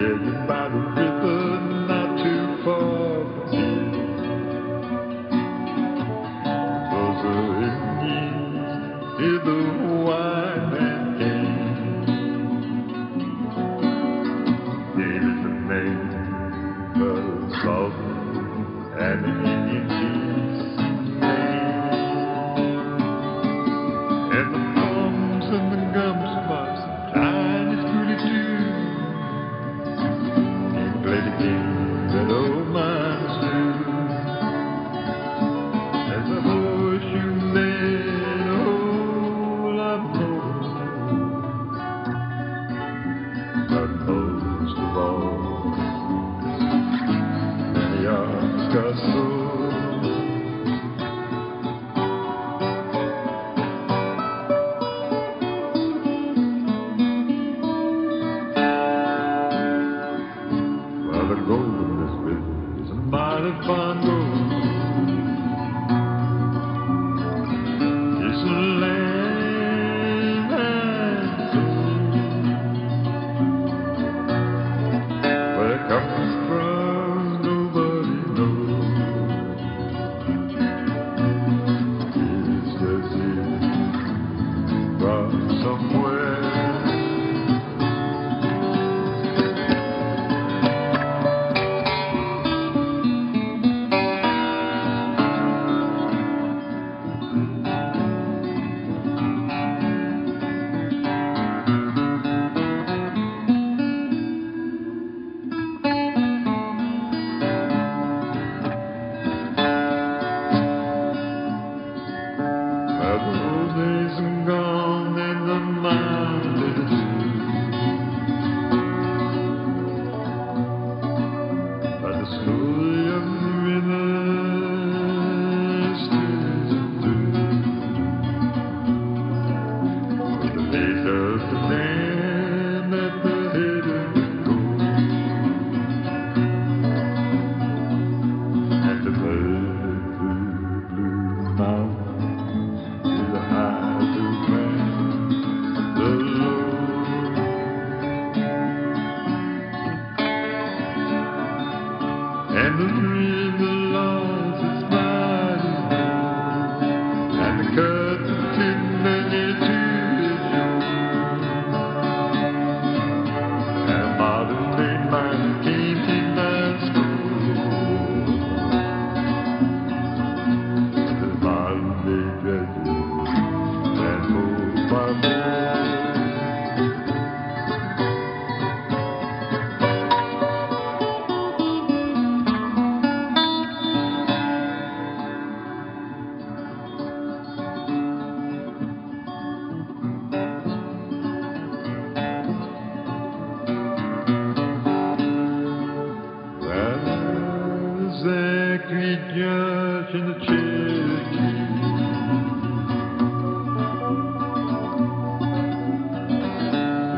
Headed by the river, not too far from here. Was in the white man came. Gave it the name of sultan and the Indian chief's name. And the palms and the gum spots, tiny pretty too. He played the game that old miners do. There's a horseshoe man, a whole lot more. But most of all, many arms got sore. The gold in this river is a mighty fine gold. It's a land and sea. Where it comes from, nobody knows. It's just here from somewhere. Those days are gone and the mind is by the story of the river stays through. For the fate of the man at the head of the gold, and the bird through blue mountains. And the river lost its mighty road, and the cut didn't many to its shore. And a modern day miner came to my school. The modern day dredger and more by more. Exactly judge in the Cherokee.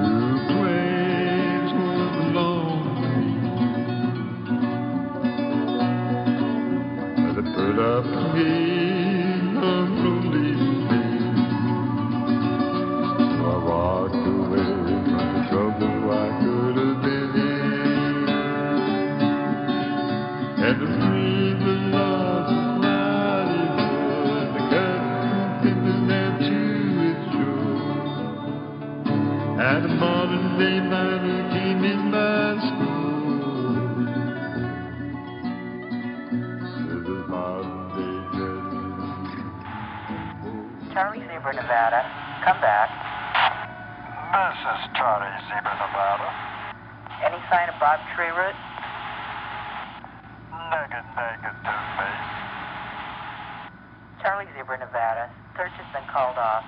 Two plagues were lonely, but they put up a game of lonely me. So I walked away from the trouble I could have been in. And the river lost its mighty road, the cut didn't down to its shore. And a modern day miner came in my school. Said the modern day dredger. Charlie Zebra, Nevada. Come back. This is Charlie Zebra, Nevada. Any sign of Bob Treeroot? Negative, base. Charlie Zebra, Nevada. Search has been called off.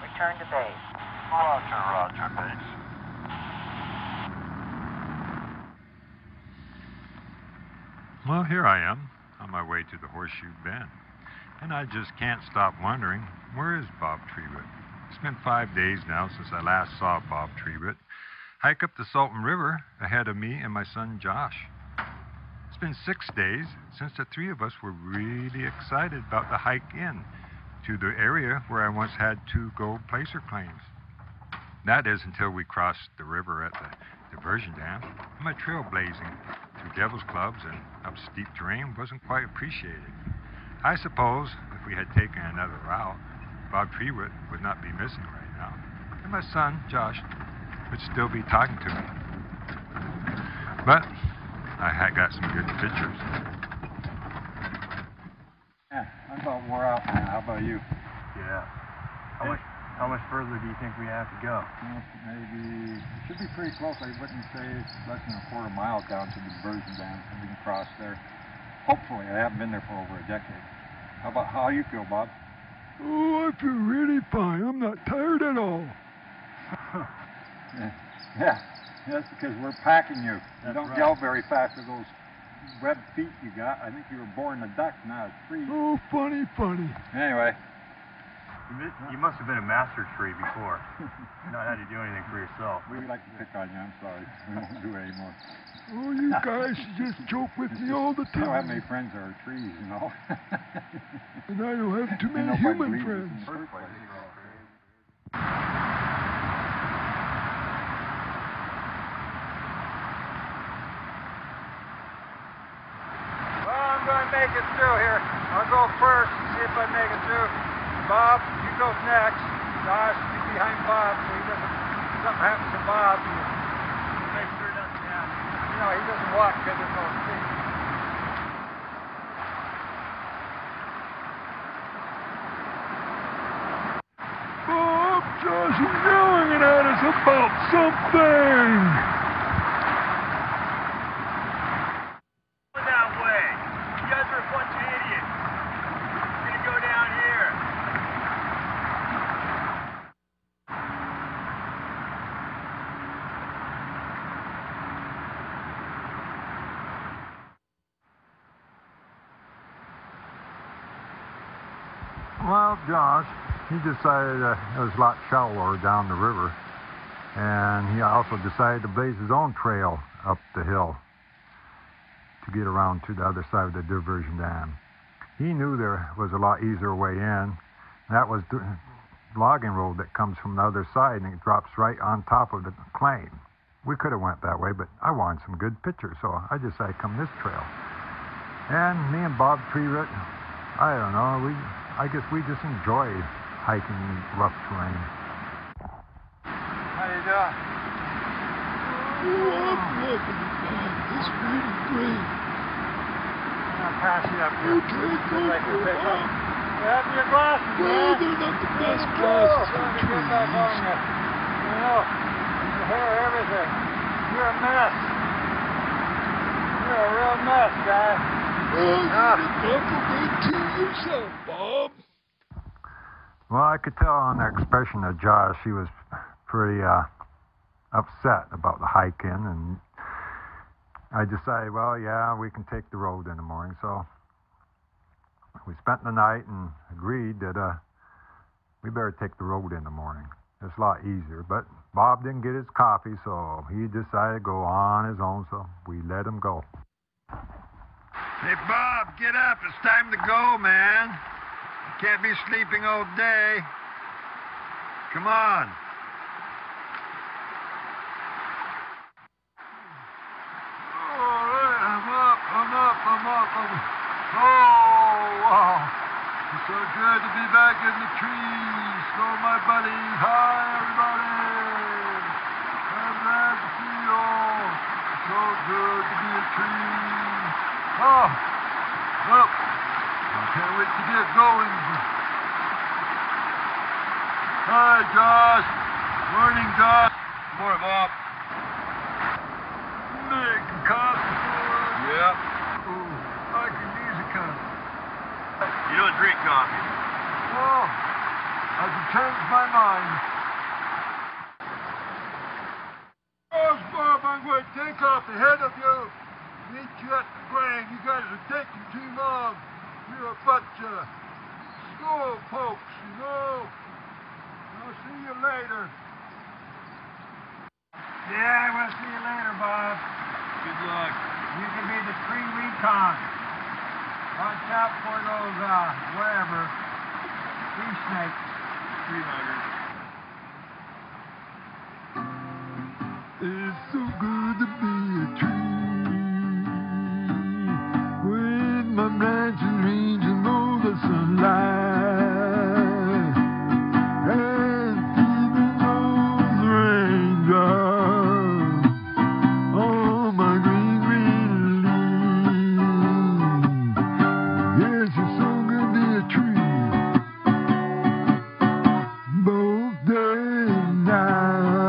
Return to base. Roger, base. Well, here I am, on my way to the Horseshoe Bend. And I just can't stop wondering, where is Bob Treeroot? It's been 5 days now since I last saw Bob Treeroot hike up the Sultan River ahead of me and my son Josh. It's been 6 days since the three of us were really excited about the hike in to the area where I once had 2 gold placer claims. That is until we crossed the river at the diversion dam, and my trailblazing through Devil's Clubs and up steep terrain wasn't quite appreciated. I suppose if we had taken another route, Bob Treewood would not be missing right now, and my son, Josh, would still be talking to me. But I had got some good pictures. Yeah, I'm about wore out now. How about you? Yeah. How much further do you think we have to go? Well, maybe, it should be pretty close. I wouldn't say it's less than a quarter mile down to the diversion dam, so we can cross there. Hopefully, I haven't been there for over a decade. How you feel, Bob? Oh, I feel really fine. I'm not tired at all. Yeah, that's because we're packing you. You don't right. gel very fast with those webbed feet you got. I think you were born a duck, not a tree. Oh, funny. Anyway. You must have been a master tree before. Not had to do anything for yourself. We like to pick on you. I'm sorry. We won't do it anymore. Oh, you guys just joke with me all the I don't have time. many friends that are trees, you know. And I don't have too many Nobody human believes friends. in the first place. Well, I'm going to make it through here. I'll go first, see if I make it through. Bob, you go next. Josh, you behind Bob so he doesn't, something happens to Bob. You make sure it doesn't happen. You know, he doesn't walk because there's no feet. Bob, Josh is yelling at us about something. That way. You guys are a bunch of idiots. We're gonna go down here. Well, Josh, he decided it was a lot shallower down the river, and he also decided to blaze his own trail up the hill to get around to the other side of the diversion dam. He knew there was a lot easier way in. That was the logging road that comes from the other side, and it drops right on top of the claim. We could have went that way, but I wanted some good pictures, so I decided to come this trail. And me and Bob Treewood, I don't know, I guess we just enjoy hiking in rough terrain. How you doing? Oh, I'm loving it, Bob. It's really great. I'll pass you up here. Okay, go for it, Bob. You have your glasses, Well, man. they're not the best Oh, glasses trying in to get back on trees. you. You know, your hair, everything. You're a mess. You're a real mess, guy. Well, you compliment to yourself, Bob. Well, I could tell on the expression of Josh, he was pretty upset about the hike in, and I decided, well, yeah, we can take the road in the morning. So we spent the night and agreed that we better take the road in the morning. It's a lot easier. But Bob didn't get his coffee, so he decided to go on his own, so we let him go. Hey, Bob, get up. It's time to go, man. You can't be sleeping all day. Come on. All right, I'm up. Oh, wow. It's so good to be back in the trees. Hello, my buddies. Hi, everybody. I'm glad to see you all. It's so good to be a tree. Oh, well, I can't wait to get going. Hi, Josh. Morning, Josh. Morning, Bob. Making coffee for us. Yep. Oh, I can use a cup. You don't drink coffee. Well, I can change my mind. Yes, Bob, I'm going to take off ahead of you. Meet you at the grain. You guys are taking too long. You're a bunch of school folks, you know. I'll see you later. Yeah, we'll see you later, Bob. Good luck. You can be the tree recon. Watch out for those, whatever, tree snakes. Tree huggers. It's so good to be a tree with my branches reaching all the sunlight and keeping those raindrops on my green, green leaves. Yes, it's so good to be a tree both day and night.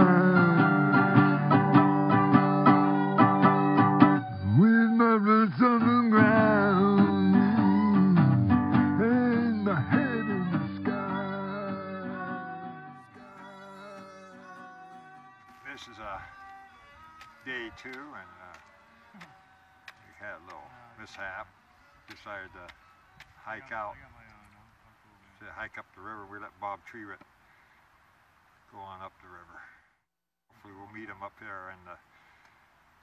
With my roots on the ground and my head in the sky. This is day 2, and we had a little mishap. Decided to hike out, to hike up the river. We let Bob Tree.then go on up the river. Hopefully we'll meet him up here in the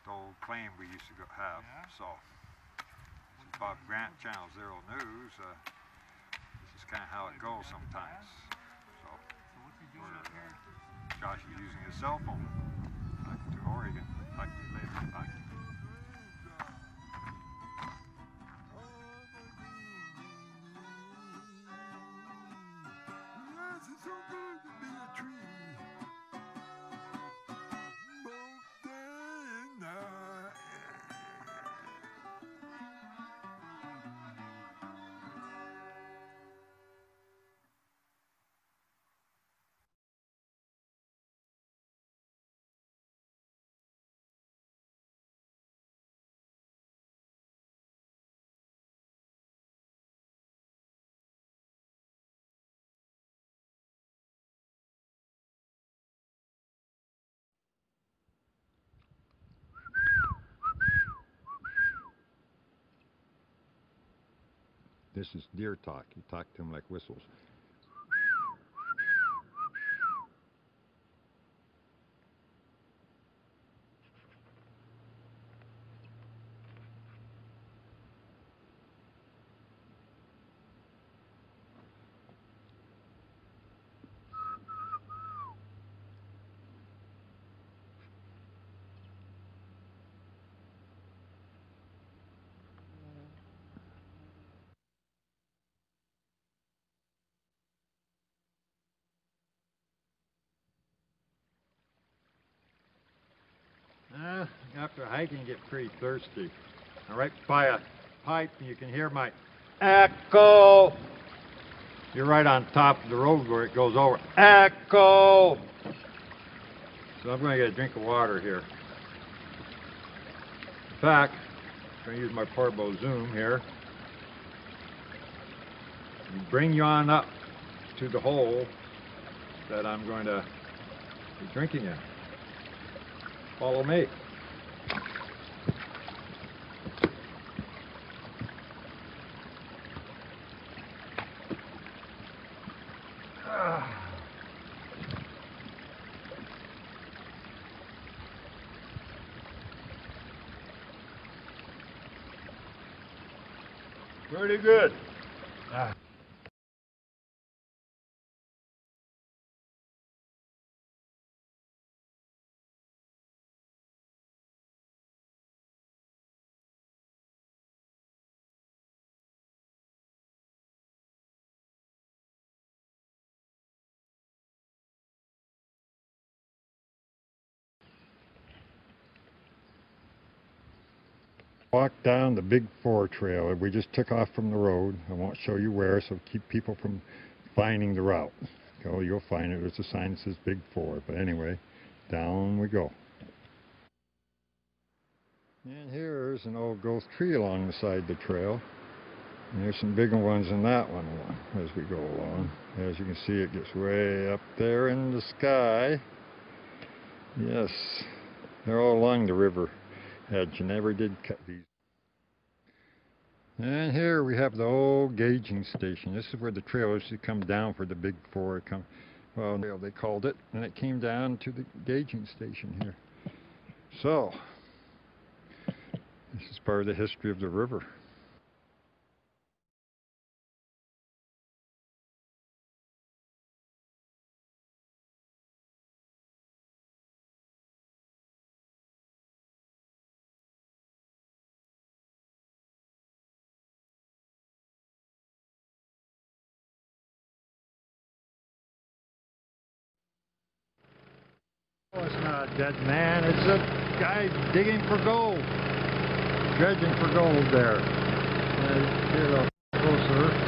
old claim we used to have. So, this is Bob Grant, Channel 0 News. This is kind of how it goes sometimes. So, Josh is using his cell phone. Back to Oregon. Talk to you later. Bye. Yes, it's so good to be a tree both day and night. This is deer talk. You talk to them like whistles. After hiking, get pretty thirsty. I'm right by a pipe, and you can hear my echo. You're right on top of the road where it goes over. Echo! So I'm going to get a drink of water here. In fact, I'm going to use my portable zoom here and bring you on up to the hole that I'm going to be drinking in. Follow me. Pretty good. Walk down the Big 4 trail. We just took off from the road. I won't show you where, so keep people from finding the route. Oh, you'll find it. There's a sign that says Big 4. But anyway, down we go. And here's an old growth tree along the side of the trail. And there's some bigger ones than that one as we go along. As you can see, it gets way up there in the sky. Yes, they're all along the river edge. You never did cut these. And here we have the old gauging station. This is where the trail used to come down for the Big 4. Well, they called it, and it came down to the gauging station here. So, this is part of the history of the river. Oh, it's not a dead man. It's a guy digging for gold. Dredging for gold there. Here a little closer.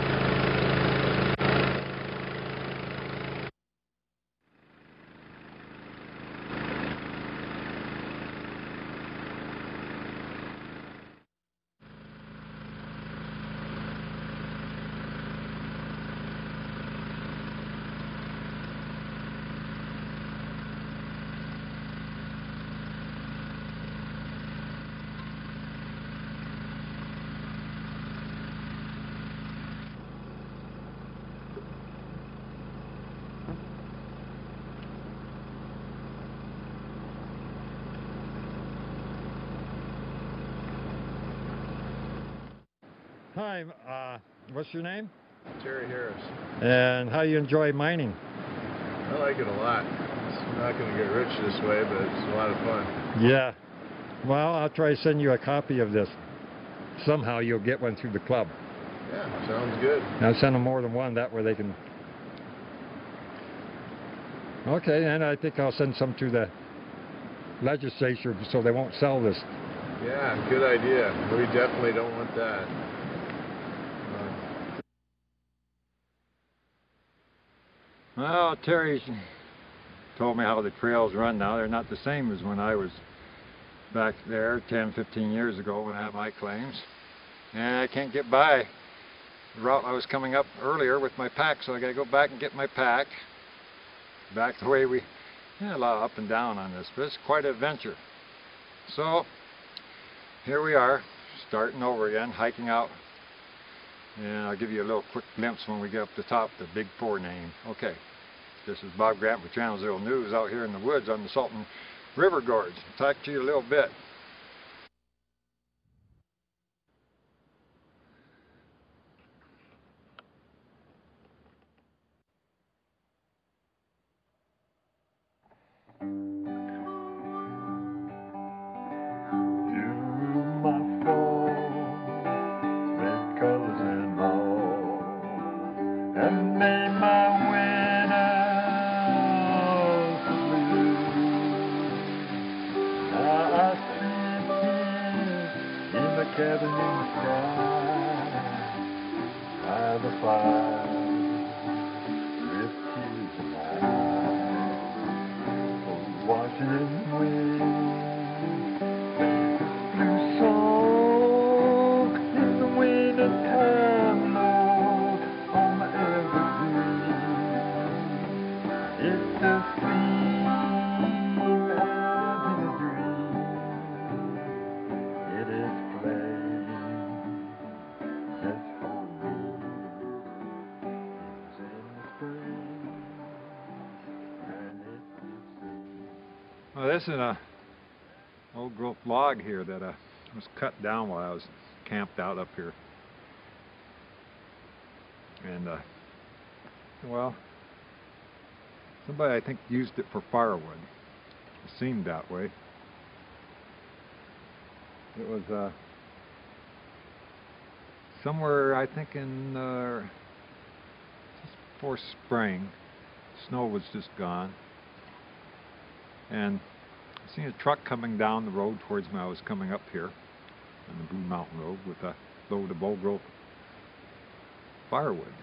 Hi, what's your name? Terry Harris. And how do you enjoy mining? I like it a lot. It's not going to get rich this way, but it's a lot of fun. Yeah. Well, I'll try to send you a copy of this. Somehow you'll get one through the club. Yeah, sounds good. I'll send them more than one, that way they can... Okay, and I think I'll send some to the legislature so they won't sell this. Yeah, good idea. We definitely don't want that. Well, Terry told me how the trails run now. They're not the same as when I was back there 10, 15 years ago when I had my claims. And I can't get by the route I was coming up earlier with my pack, so I got to go back and get my pack. Back the way we had a lot of up and down on this, but it's quite an adventure. So here we are, starting over again, hiking out. And I'll give you a little quick glimpse when we get up the top, the Big 4 name. Okay, this is Bob Grant with Channel Zero News out here in the woods on the Sultan River Gorge. I'll talk to you a little bit. Cabin in the sky, by the fire, with tears in my eyes, watching wind, blue song in the winter time, Lord, on the evergreen. It's a scene out in a dream. It is well, this is an old growth log here that was cut down while I was camped out up here. And, well, somebody I think used it for firewood. It seemed that way. It was somewhere, I think, in just before spring. Snow was just gone. And I seen a truck coming down the road towards me. I was coming up here on the Blue Mountain Road with a load of old growth firewood.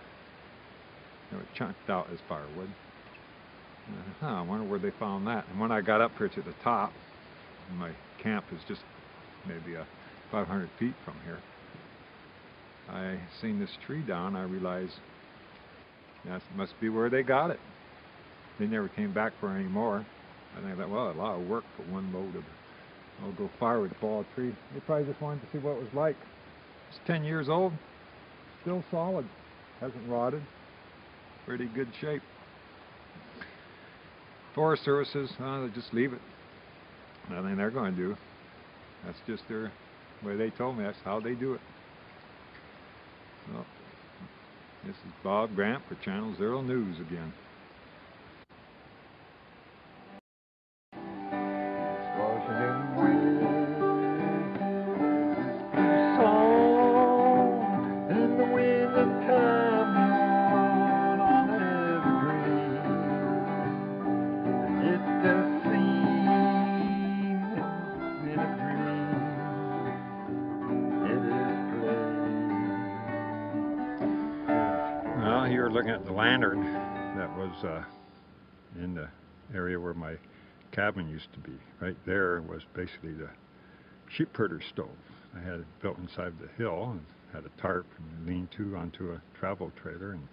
They were chunked out as firewood. And I wonder where they found that. And when I got up here to the top, my camp is just maybe 500 feet from here. I seen this tree down. I realized that must be where they got it. They never came back for any more. And I thought, well, a lot of work for one load of old growth firewood to fall a tree. They probably just wanted to see what it was like. It's 10 years old, still solid, hasn't rotted, pretty good shape. Forest Services, they just leave it. Nothing they're going to do. That's just their way. They told me that's how they do it. So, this is Bob Grant for Channel Zero News again. the sea. lantern that was in the area where my cabin used to be. Right there was basically the sheep herder stove. I had it built inside the hill and had a tarp and lean-to onto a travel trailer, and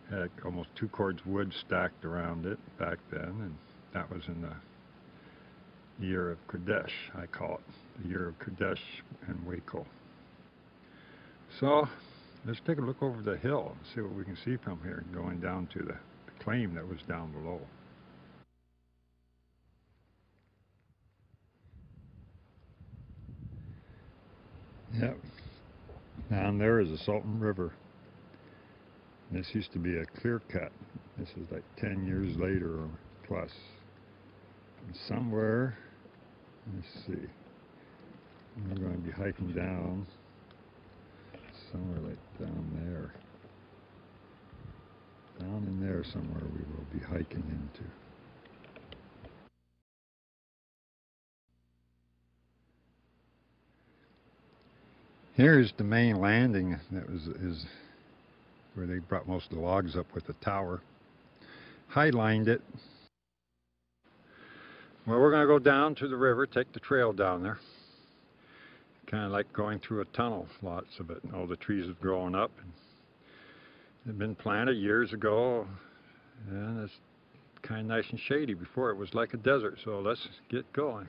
had almost 2 cords wood stacked around it back then, and that was in the year of Kodesh, I call it, the year of Kodesh and Waco. So let's take a look over the hill and see what we can see from here, going down to the claim that was down below. Yep, down there is the Sultan River. This used to be a clear cut. This is like 10 years later or plus. And somewhere, let's see, we're going to be hiking down somewhere like down there. Down in there somewhere we will be hiking into. Here's the main landing that is where they brought most of the logs up with the tower. Highlined it. Well, we're going to go down to the river, take the trail down there. Kind of like going through a tunnel, lots of it. All the trees have grown up. They've been planted years ago, and it's kind of nice and shady. Before it was like a desert, so let's get going.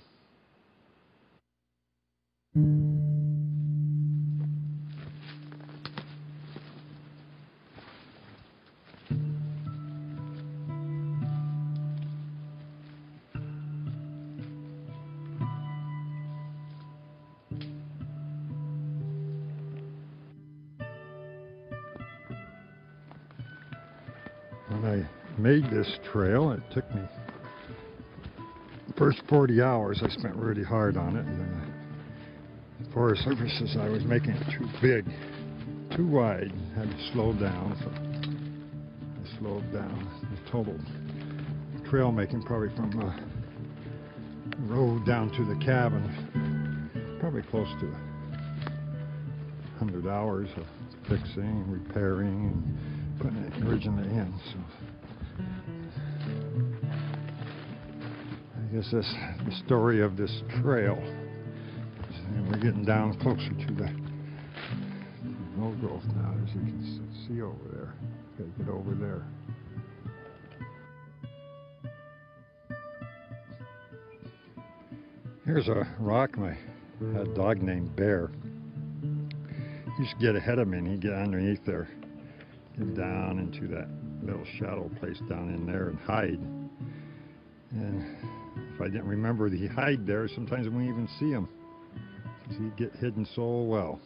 When I made this trail, it took me the first 40 hours. I spent really hard on it, and then the Forest Service says I was making it too big, too wide. I had to slow down, so I slowed down. The total trail making, probably from the road down to the cabin, probably close to 100 hours of fixing, repairing, and putting it originally in. So I guess that's the story of this trail. And we're getting down closer to the old growth now, as you can see over there. Gotta get over there. Here's a rock. I had a dog named Bear. He used to get ahead of me, and he'd get underneath there, get down into that little shadow place down in there and hide. And if I didn't remember that he hide there, sometimes I wouldn't even see him, because he'd get hidden so well.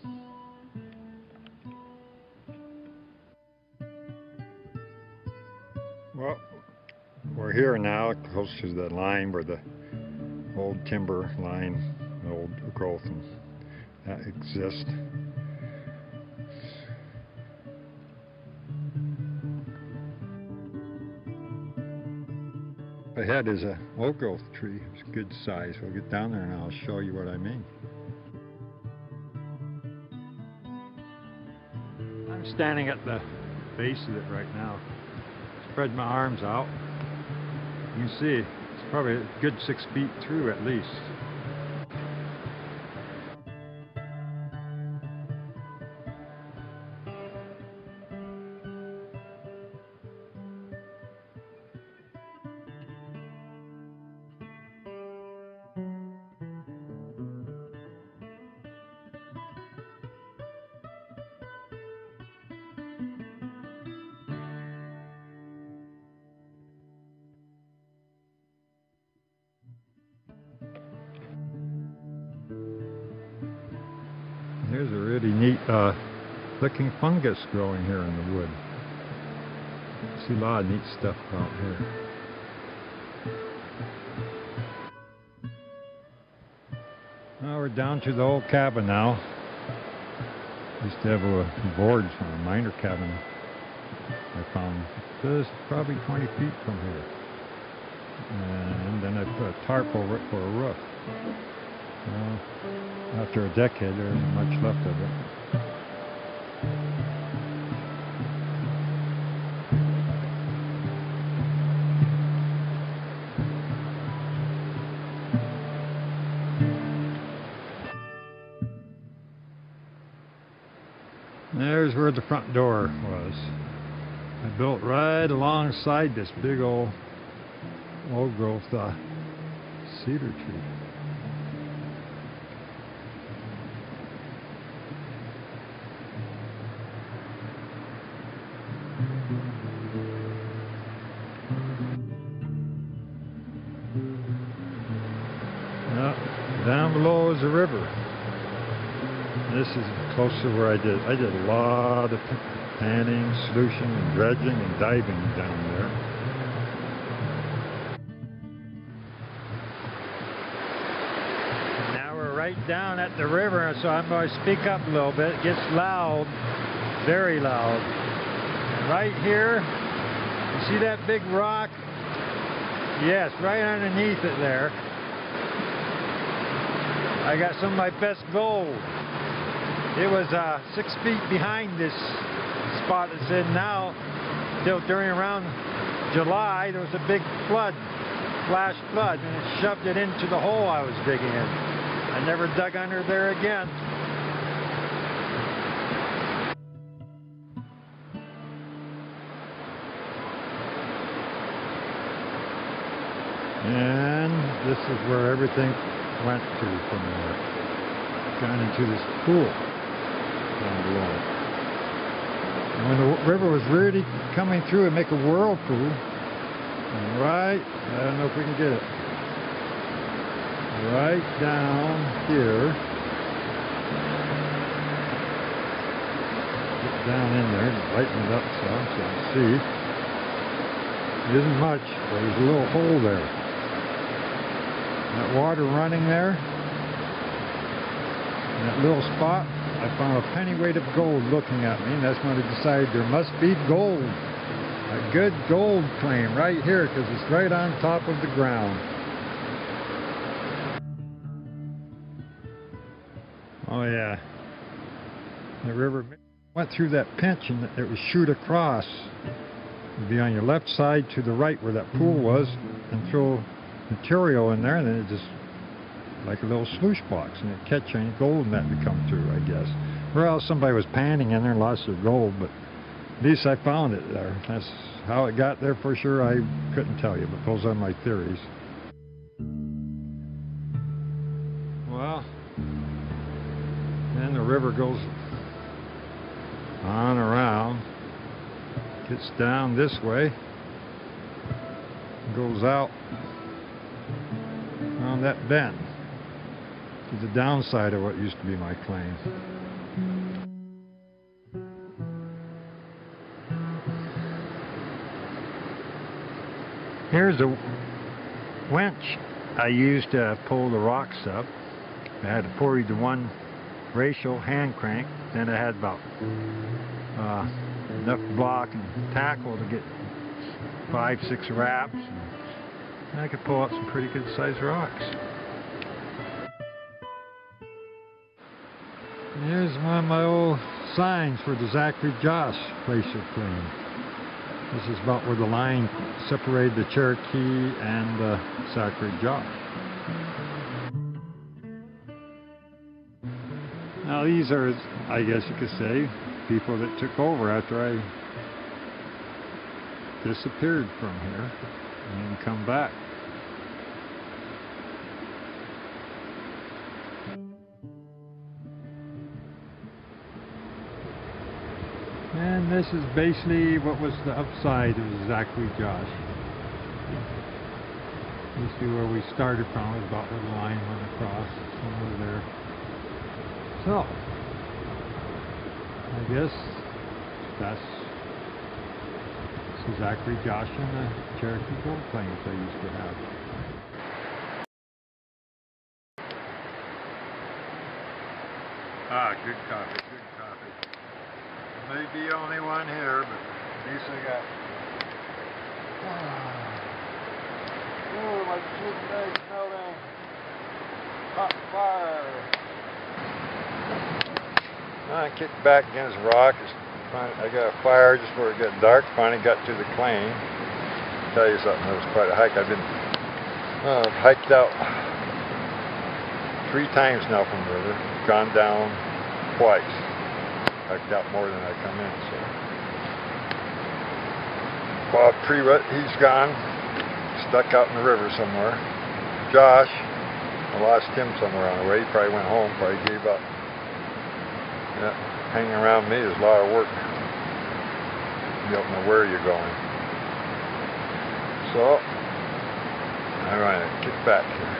Well, we're here now, close to the line where the old timber line, the old growth, and that exists. Ahead is a old growth tree. It's a good size. We'll get down there and I'll show you what I mean. I'm standing at the base of it right now. Spread my arms out. You can see it's probably a good 6 feet through at least. Here's a really neat looking fungus growing here in the wood. See a lot of neat stuff out here. Well, we're down to the old cabin now. Used to have boards from a miner cabin I found just probably 20 feet from here. And then I put a tarp over it for a roof. Well, after a decade, there isn't much left of it. there's where the front door was. I built right alongside this big old growth cedar tree. Down below is the river. This is close to where I did a lot of panning, solution, and dredging and diving down there. Now we're right down at the river, so I'm going to speak up a little bit. It gets loud, very loud. Right here, you see that big rock? Yes, right underneath it there. I got some of my best gold. It was 6 feet behind this spot it's in now. Till during around July, there was a big flood, flash flood, and it shoved it into the hole I was digging in. I never dug under there again. And this is where everything went to from there. Down into this pool down below. And when the river was really coming through and make a whirlpool, right, I don't know if we can get it, right down here, get down in there and lighten it up some so you can see. It isn't much, but there's a little hole there. That water running there, in that little spot, I found a pennyweight of gold looking at me, and that's when I decided there must be gold. A good gold claim right here, because it's right on top of the ground. Oh yeah. The river went through that pinch and it would shoot across. It'd be on your left side to the right where that pool was, and throw material in there, and then it just like a little sluice box, and it'd catch any gold in that to come through, I guess. Or else somebody was panning in there and lost their gold, but at least I found it there. That's how it got there for sure. I couldn't tell you, but those are my theories. Well, then the river goes on around, gets down this way, goes out around that bend to the downside of what used to be my claim. Here's a winch I used to pull the rocks up. I had a 40-to-1 ratio hand crank, then I had about enough block and tackle to get 5-6 wraps. And I could pull up some pretty good sized rocks. And here's one of my old signs for the Zachary Josh place of claim. This is about where the line separated the Cherokee and the Zachary Josh. Now these are, I guess you could say, people that took over after I disappeared from here and come back. And this is basically what was the upside of Zachary Josh. You see where we started from, is about where the line went across, somewhere there. So, I guess that's Zachary Josh and the Cherokee gold claims I used to have. Ah, good coffee, good coffee. May be the only one here, but at least I got. Oh, my chicken eggs melting. Hot fire. I kicked back against the rock. I got a fire just where it got dark. Finally got to the claim. I'll tell you something, that was quite a hike. I've been hiked out 3 times now from the river. Gone down twice. I've got more than I come in, so. Bob Treewood, he's gone. Stuck out in the river somewhere. Josh, I lost him somewhere on the way. He probably went home, probably gave up. Yeah, hanging around me is a lot of work. You don't know where you're going. So, alright, get back here.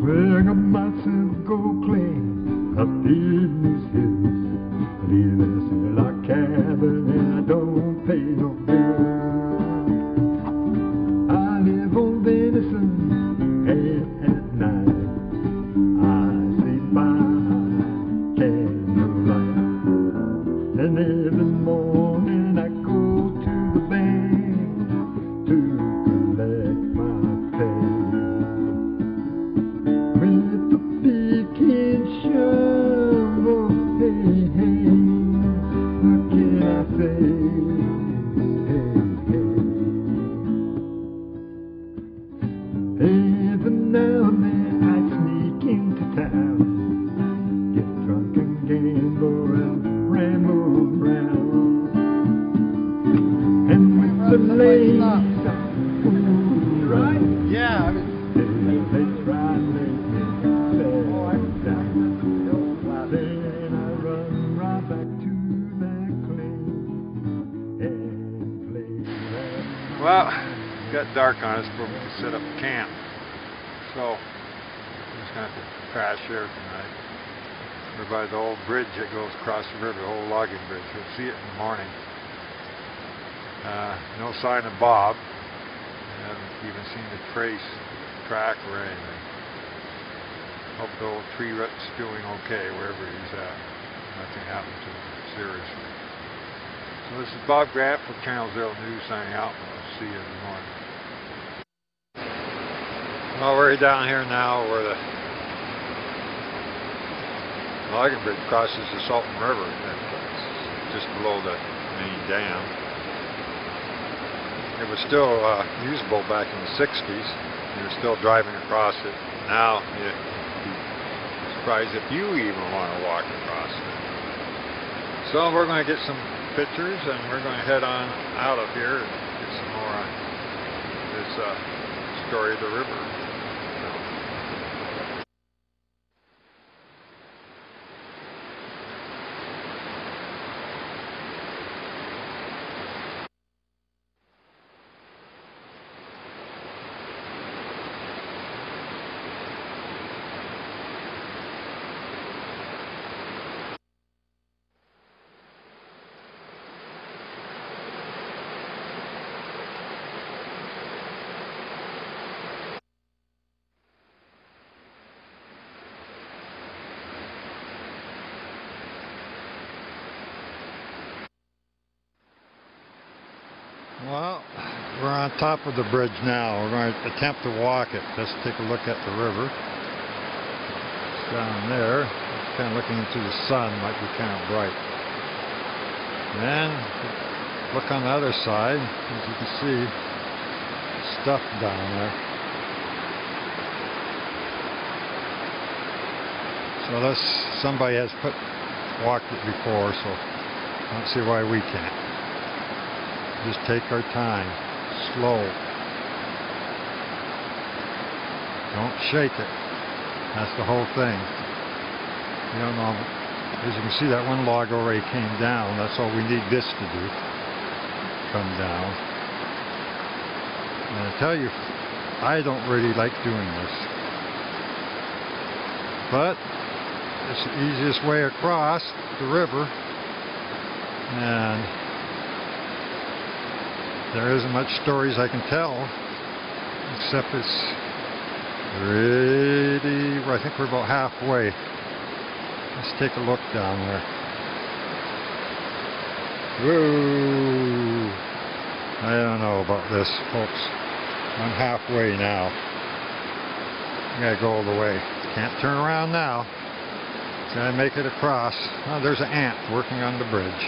Well, I got myself gold claim up in these hills. I live in a single log cabin and I don't pay no bill. I live on venison and at night I sleep by candlelight. And every morning I go to the bank to collect my pay. With a pick and shovel, hey, hey, what can I say? Hey, hey. Every now and then I sneak into town, get drunk and gamble and ramble around. And with the ladies I fool around. Yeah, I mean, They try to make me settle down. Then I run right back to that claim and play. Well, it got dark on us, but we can set up camp. So, we're just going to have to crash here tonight. We're by the old bridge that goes across the river, the old logging bridge. We'll see it in the morning. No sign of Bob. I haven't even seen a track or anything. Hope the old tree root's doing okay wherever he's at. Nothing happened to him seriously. So this is Bob Grant from Channel Zero News signing out. We'll see you in the morning. Well, we're down here now where the logging bridge crosses the Sultan River. It's just below the main dam. It was still usable back in the 60s. You were still driving across it. Now, you'd be surprised if you even want to walk across it. So we're going to get some pictures and we're going to head on out of here and get some more on this story of the river. Well, we're on top of the bridge now. We're going to attempt to walk it. Let's take a look at the river. It's down there. It's kind of looking into the sun, might be kind of bright. Then look on the other side. As you can see, stuff down there. So somebody has walked it before, so I don't see why we can't. Just take our time, slow. Don't shake it. That's the whole thing. You don't know. As you can see, that one log already came down. That's all we need this to do. Come down. And I tell you, I don't really like doing this. But it's the easiest way across the river. And there isn't much stories I can tell, except it's really, I think we're about halfway. Let's take a look down there. Whoa! I don't know about this, folks. I'm halfway now. I gotta go all the way. Can't turn around now. Gotta make it across. Oh, there's an ant working on the bridge.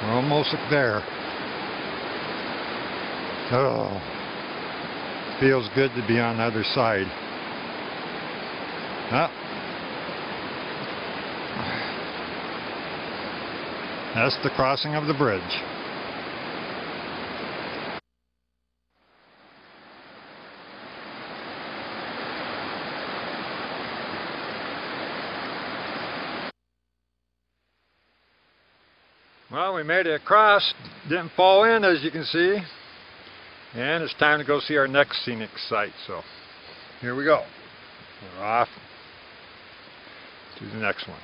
We're almost there. Oh, feels good to be on the other side. Ah. That's the crossing of the bridge. Well, we made it across, didn't fall in as you can see, and it's time to go see our next scenic site, so here we go. We're off to the next one.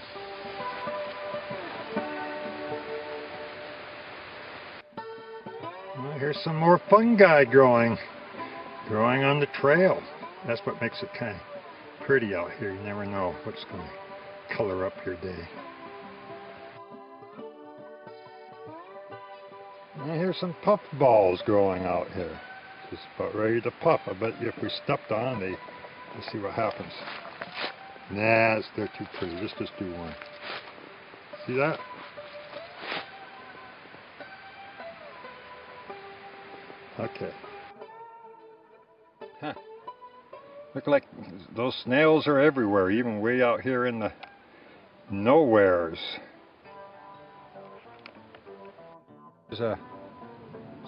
Well, here's some more fungi growing on the trail. That's what makes it kind of pretty out here. You never know what's going to color up your day. And here's some puff balls growing out here. Just about ready to puff. I bet if we stepped on they, let's see what happens. Nah, they're too pretty. Let's just do one. See that? Okay. Huh. Look like those snails are everywhere, even way out here in the nowheres. There's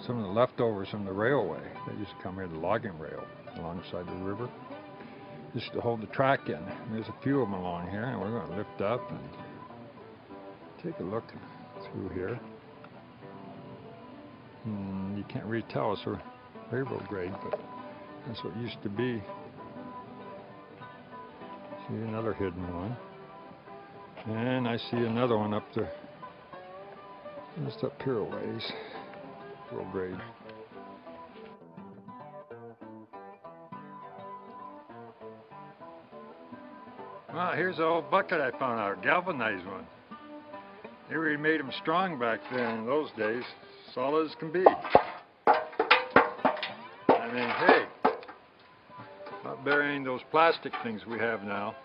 some of the leftovers from the railway. They used to come here, the logging rail, alongside the river, just to hold the track in. And there's a few of them along here, and we're going to lift up and take a look through here. You can't really tell, it's a railroad grade, but that's what it used to be. See another hidden one. And I see another one up there. Just up here a ways. Real grade. Well, here's an old bucket I found out, a galvanized one. They really made them strong back then in those days. Solid as can be. I mean, hey, not burying those plastic things we have now.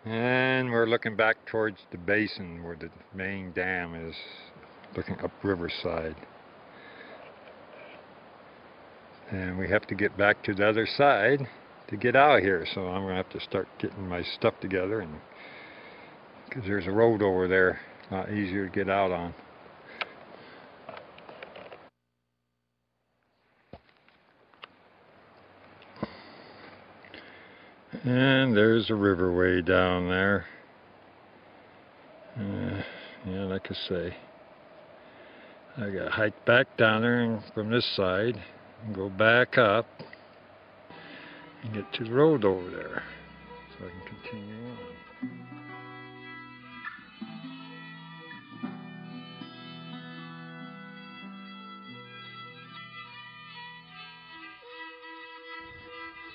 And we're looking back towards the basin where the main dam is, looking up riverside. And we have to get back to the other side to get out of here, so I'm going to have to start getting my stuff together, and because there's a road over there, a lot easier to get out on. And there's a river way down there. Yeah, like I say, I got to hike back down there and from this side and go back up and get to the road over there so I can continue on.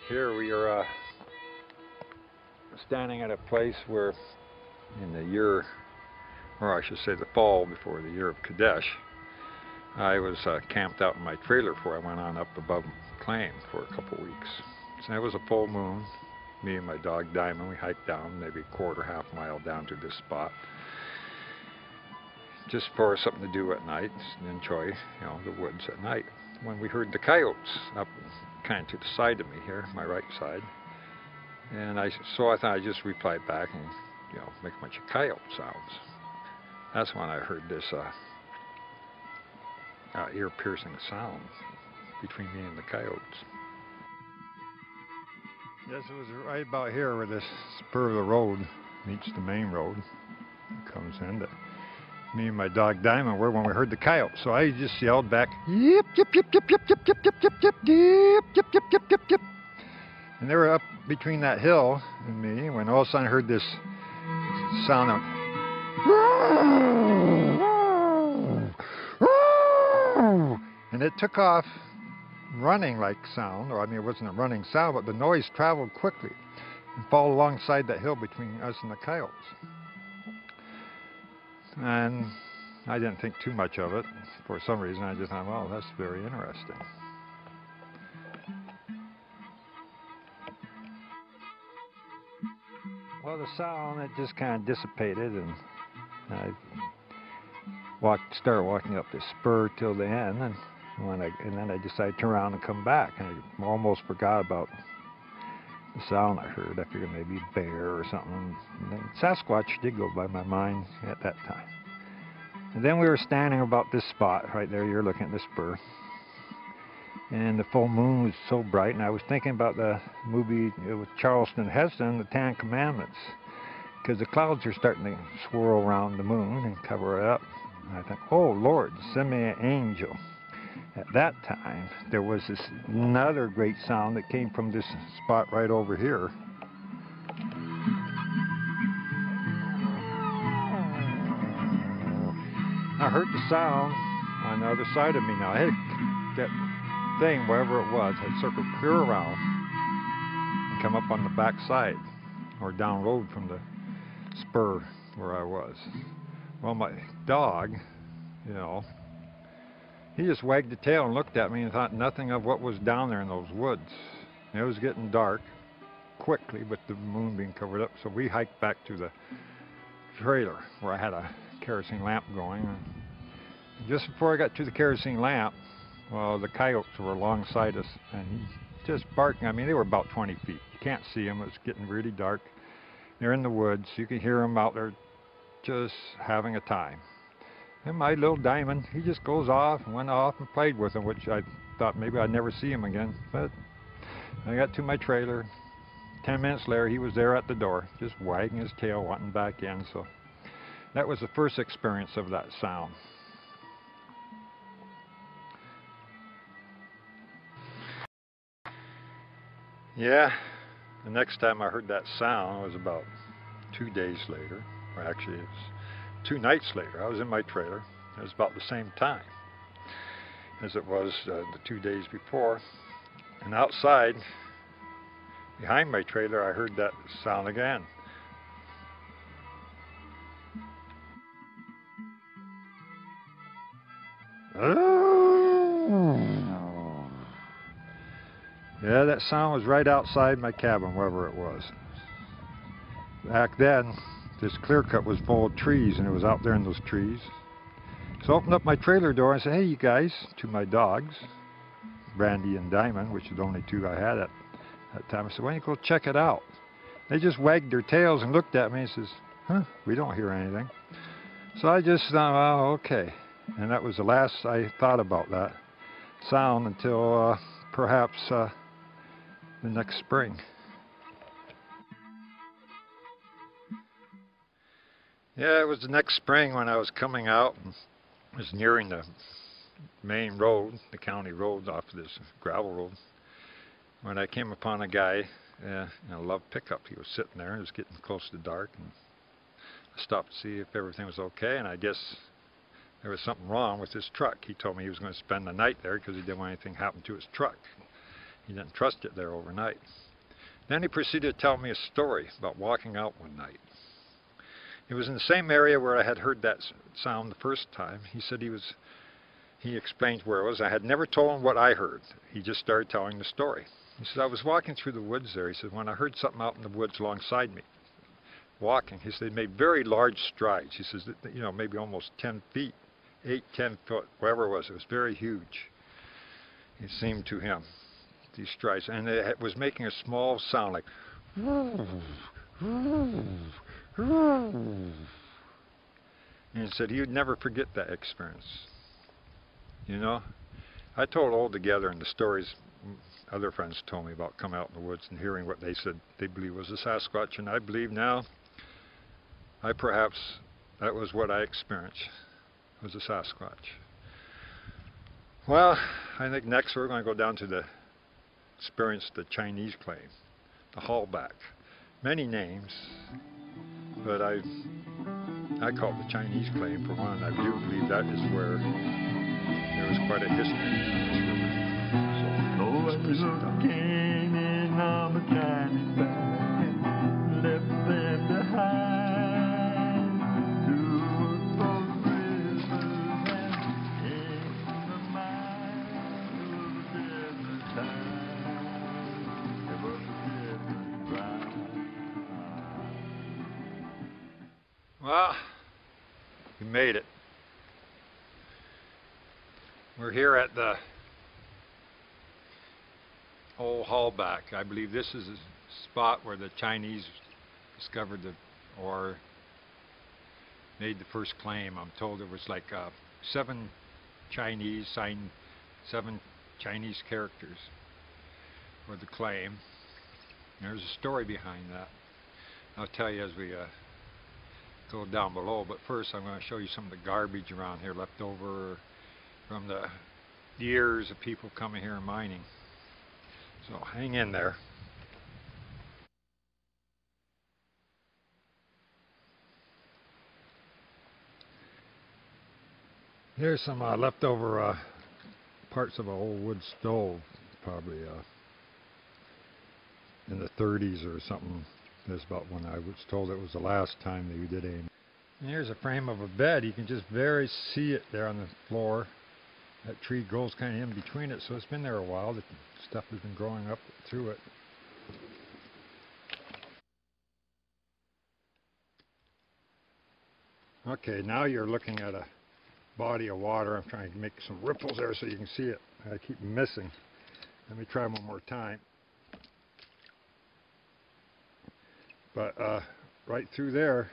Here we are standing at a place where in the year, or I should say the fall before the year of Kadesh, I was camped out in my trailer before I went on up above Claim for a couple weeks. So it was a full moon. Me and my dog Diamond, we hiked down maybe half mile down to this spot, just for something to do at night and enjoy, you know, the woods at night. When we heard the coyotes up kind of to the side of me here, my right side, and I thought I'd just reply back and, you know, make a bunch of coyote sounds. That's when I heard this ear-piercing sound between me and the coyotes. Yes, it was right about here where this spur of the road meets the main road. It comes in. Me and my dog Diamond were when we heard the coyote. So I just yelled back, yip, yip, yip, yip, yip, yip, yip, yip, yip, yip, yip, yip, yip, yip, yip, yip. And they were up between that hill and me when all of a sudden I heard this sound of, and it took off running like sound, or I mean it wasn't a running sound, but the noise traveled quickly. and fall alongside that hill between us and the coyotes. And I didn't think too much of it. For some reason, I just thought, well, that's very interesting. Well, the sound, it just kind of dissipated, and I started walking up this spur till the end, and then I decided to turn around and come back, and I almost forgot about the sound I heard. I figured maybe a bear or something. And then Sasquatch did go by my mind at that time. And then we were standing about this spot right there. You're looking at the spur, and the full moon was so bright, and I was thinking about the movie with Charleston Heston, The 10 Commandments, because the clouds are starting to swirl around the moon and cover it up. And I think, oh Lord, send me an angel. At that time, there was another great sound that came from this spot right over here. I heard the sound on the other side of me now. I had that thing, wherever it was, I circled clear around and come up on the back side, or down road from the spur where I was. Well, my dog, you know, he just wagged the tail and looked at me and thought nothing of what was down there in those woods. It was getting dark quickly with the moon being covered up, so we hiked back to the trailer where I had a kerosene lamp going. And just before I got to the kerosene lamp, well, the coyotes were alongside us, and he just barking. I mean, they were about 20 feet. You can't see them. It's getting really dark. They're in the woods. You can hear them out there just having a time. And my little Diamond, he just goes off and went off and played with him, which I thought maybe I'd never see him again. But I got to my trailer. 10 minutes later, he was there at the door, just wagging his tail, wanting back in. So that was the first experience of that sound. Yeah, the next time I heard that sound was about 2 days later, or actually it was 2 nights later. I was in my trailer. It was about the same time as it was the 2 days before. And outside, behind my trailer, I heard that sound again. Yeah, that sound was right outside my cabin, wherever it was. Back then, this clear cut was full of trees, and it was out there in those trees. So I opened up my trailer door and said, hey, you guys, to my dogs, Brandy and Diamond, which are the only 2 I had at that time. I said, why don't you go check it out? They just wagged their tails and looked at me and says, huh, we don't hear anything. So I just thought, oh, okay. And that was the last I thought about that sound until perhaps the next spring. Yeah, it was the next spring when I was coming out and was nearing the main road, the county road off of this gravel road, when I came upon a guy in a love pickup. He was sitting there, and it was getting close to dark, and I stopped to see if everything was okay, and I guess there was something wrong with his truck. He told me he was going to spend the night there because he didn't want anything to happen to his truck. He didn't trust it there overnight. Then he proceeded to tell me a story about walking out one night. It was in the same area where I had heard that sound the first time. He said he explained where it was. I had never told him what I heard. He just started telling the story. He said, I was walking through the woods there. He said, when I heard something out in the woods alongside me, walking, he said, they made very large strides. He says, you know, maybe almost 10 feet, 8, 10 foot, whatever it was. It was very huge, it seemed to him, these strides. And it was making a small sound like, and he said he would never forget that experience. You know, I told all together in the stories other friends told me about coming out in the woods and hearing what they said they believe was a Sasquatch, and I believe now, that was what I experienced, was a Sasquatch. Well, I think next we're going to go down to the the Chinese claim, the Hallback. Many names, but I call it the Chinese claim for one. I do believe that is where there was quite a history in this river. So, looking in on the Chinese back. Well, we made it. We're here at the old Hallback. I believe this is a spot where the Chinese discovered or made the first claim. I'm told there was like 7 Chinese signed 7 Chinese characters for the claim. There's a story behind that. I'll tell you as we go down below, but first I'm going to show you some of the garbage around here left over from the years of people coming here and mining. So hang in there. Here's some leftover parts of an old wood stove, probably in the 30s or something. That's about when I was told it was the last time that we did a. And here's a frame of a bed. You can just barely see it there on the floor. That tree grows kind of in between it, so it's been there a while. The stuff has been growing up through it. Okay, now you're looking at a body of water. I'm trying to make some ripples there so you can see it. I keep missing. Let me try one more time. But right through there,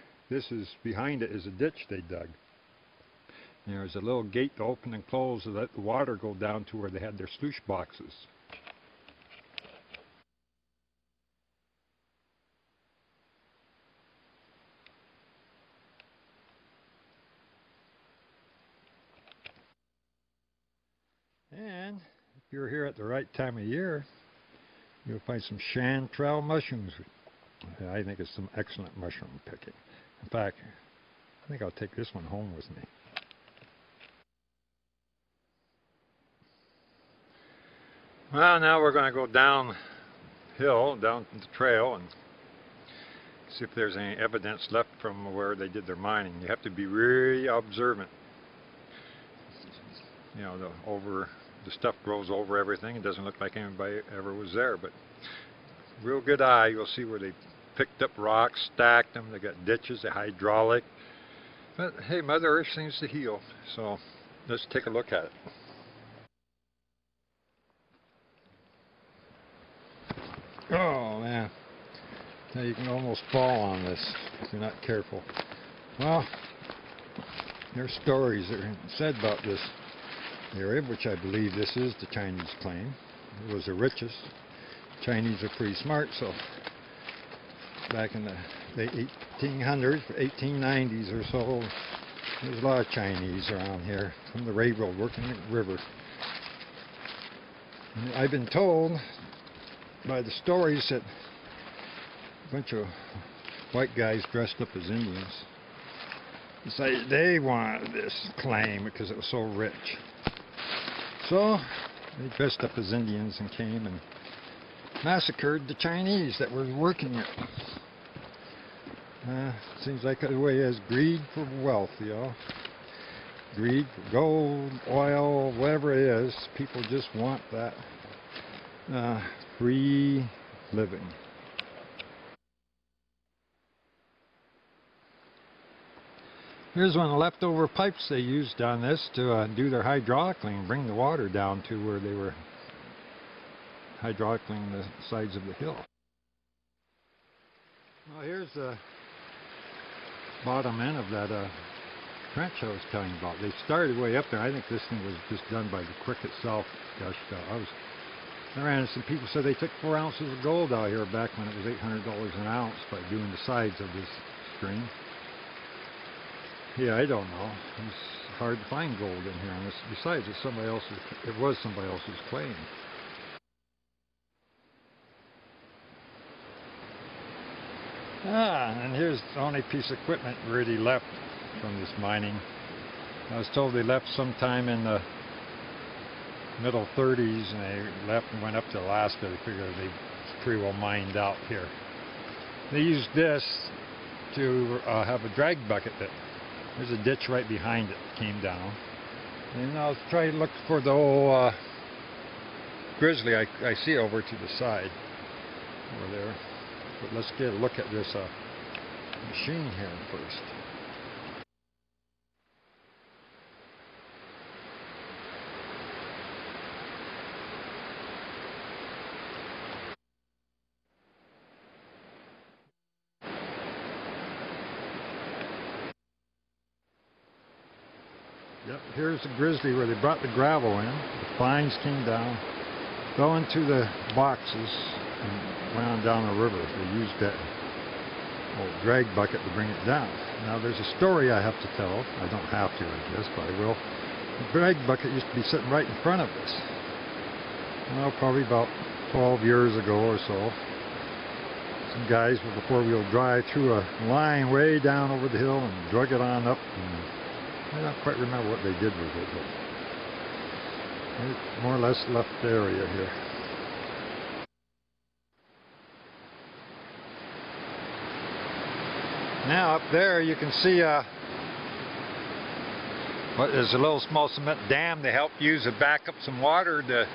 behind it is a ditch they dug. And there's a little gate to open and close to let the water go down to where they had their sluice boxes. And if you're here at the right time of year, you'll find some chanterelle mushrooms. I think it's some excellent mushroom picking. In fact, I think I'll take this one home with me. Well, now we're going to go downhill, down the trail, and see if there's any evidence left from where they did their mining. You have to be really observant. You know, the stuff grows over everything. It doesn't look like anybody ever was there, but real good eye, you'll see where they picked up rocks, stacked them. They got ditches, they're hydraulic. But hey, Mother Earth seems to heal, so let's take a look at it. Oh man, now you can almost fall on this if you're not careful. Well, there's stories that are said about this area, which I believe this is the Chinese claim. It was the richest. Chinese are pretty smart, so back in the late 1800s, 1890s or so, there was a lot of Chinese around here from the railroad working the river. And I've been told by the stories that a bunch of white guys dressed up as Indians decided they wanted this claim because it was so rich. So they dressed up as Indians and came and massacred the Chinese that were working it. Seems like the way is greed for wealth, you know. Greed for gold, oil, whatever it is. People just want that free living. Here's one of the leftover pipes they used on this to do their hydraulic clean, bring the water down to where they were hydraulicing the sides of the hill. Well, here's the bottom end of that trench I was telling you about. They started way up there. I think this thing was just done by the creek itself. Gosh, I ran into some people said they took 4 ounces of gold out here back when it was $800 an ounce by doing the sides of this stream. Yeah, I don't know. It's hard to find gold in here. And besides, it was somebody else's claim. And here's the only piece of equipment really left from this mining. I was told they left sometime in the middle 30s, and they left and went up to Alaska. They figured they pretty well mined out here. They used this to have a drag bucket. There's a ditch right behind it that came down. And I'll try to look for the old grizzly I see over to the side over there. But let's get a look at this machine here first. Yep, here's the grizzly where they brought the gravel in. The fines came down, fell into the boxes, and went on down the river. They used that old drag bucket to bring it down. Now there's a story I have to tell. I don't have to, I guess, but I will. The drag bucket used to be sitting right in front of us. Well, probably about 12 years ago or so. Some guys with a four-wheel drive threw a line way down over the hill and drug it on up. And I don't quite remember what they did with it, but it more or less left the area here. Now up there you can see what is a little small cement dam they helped use to back up some water to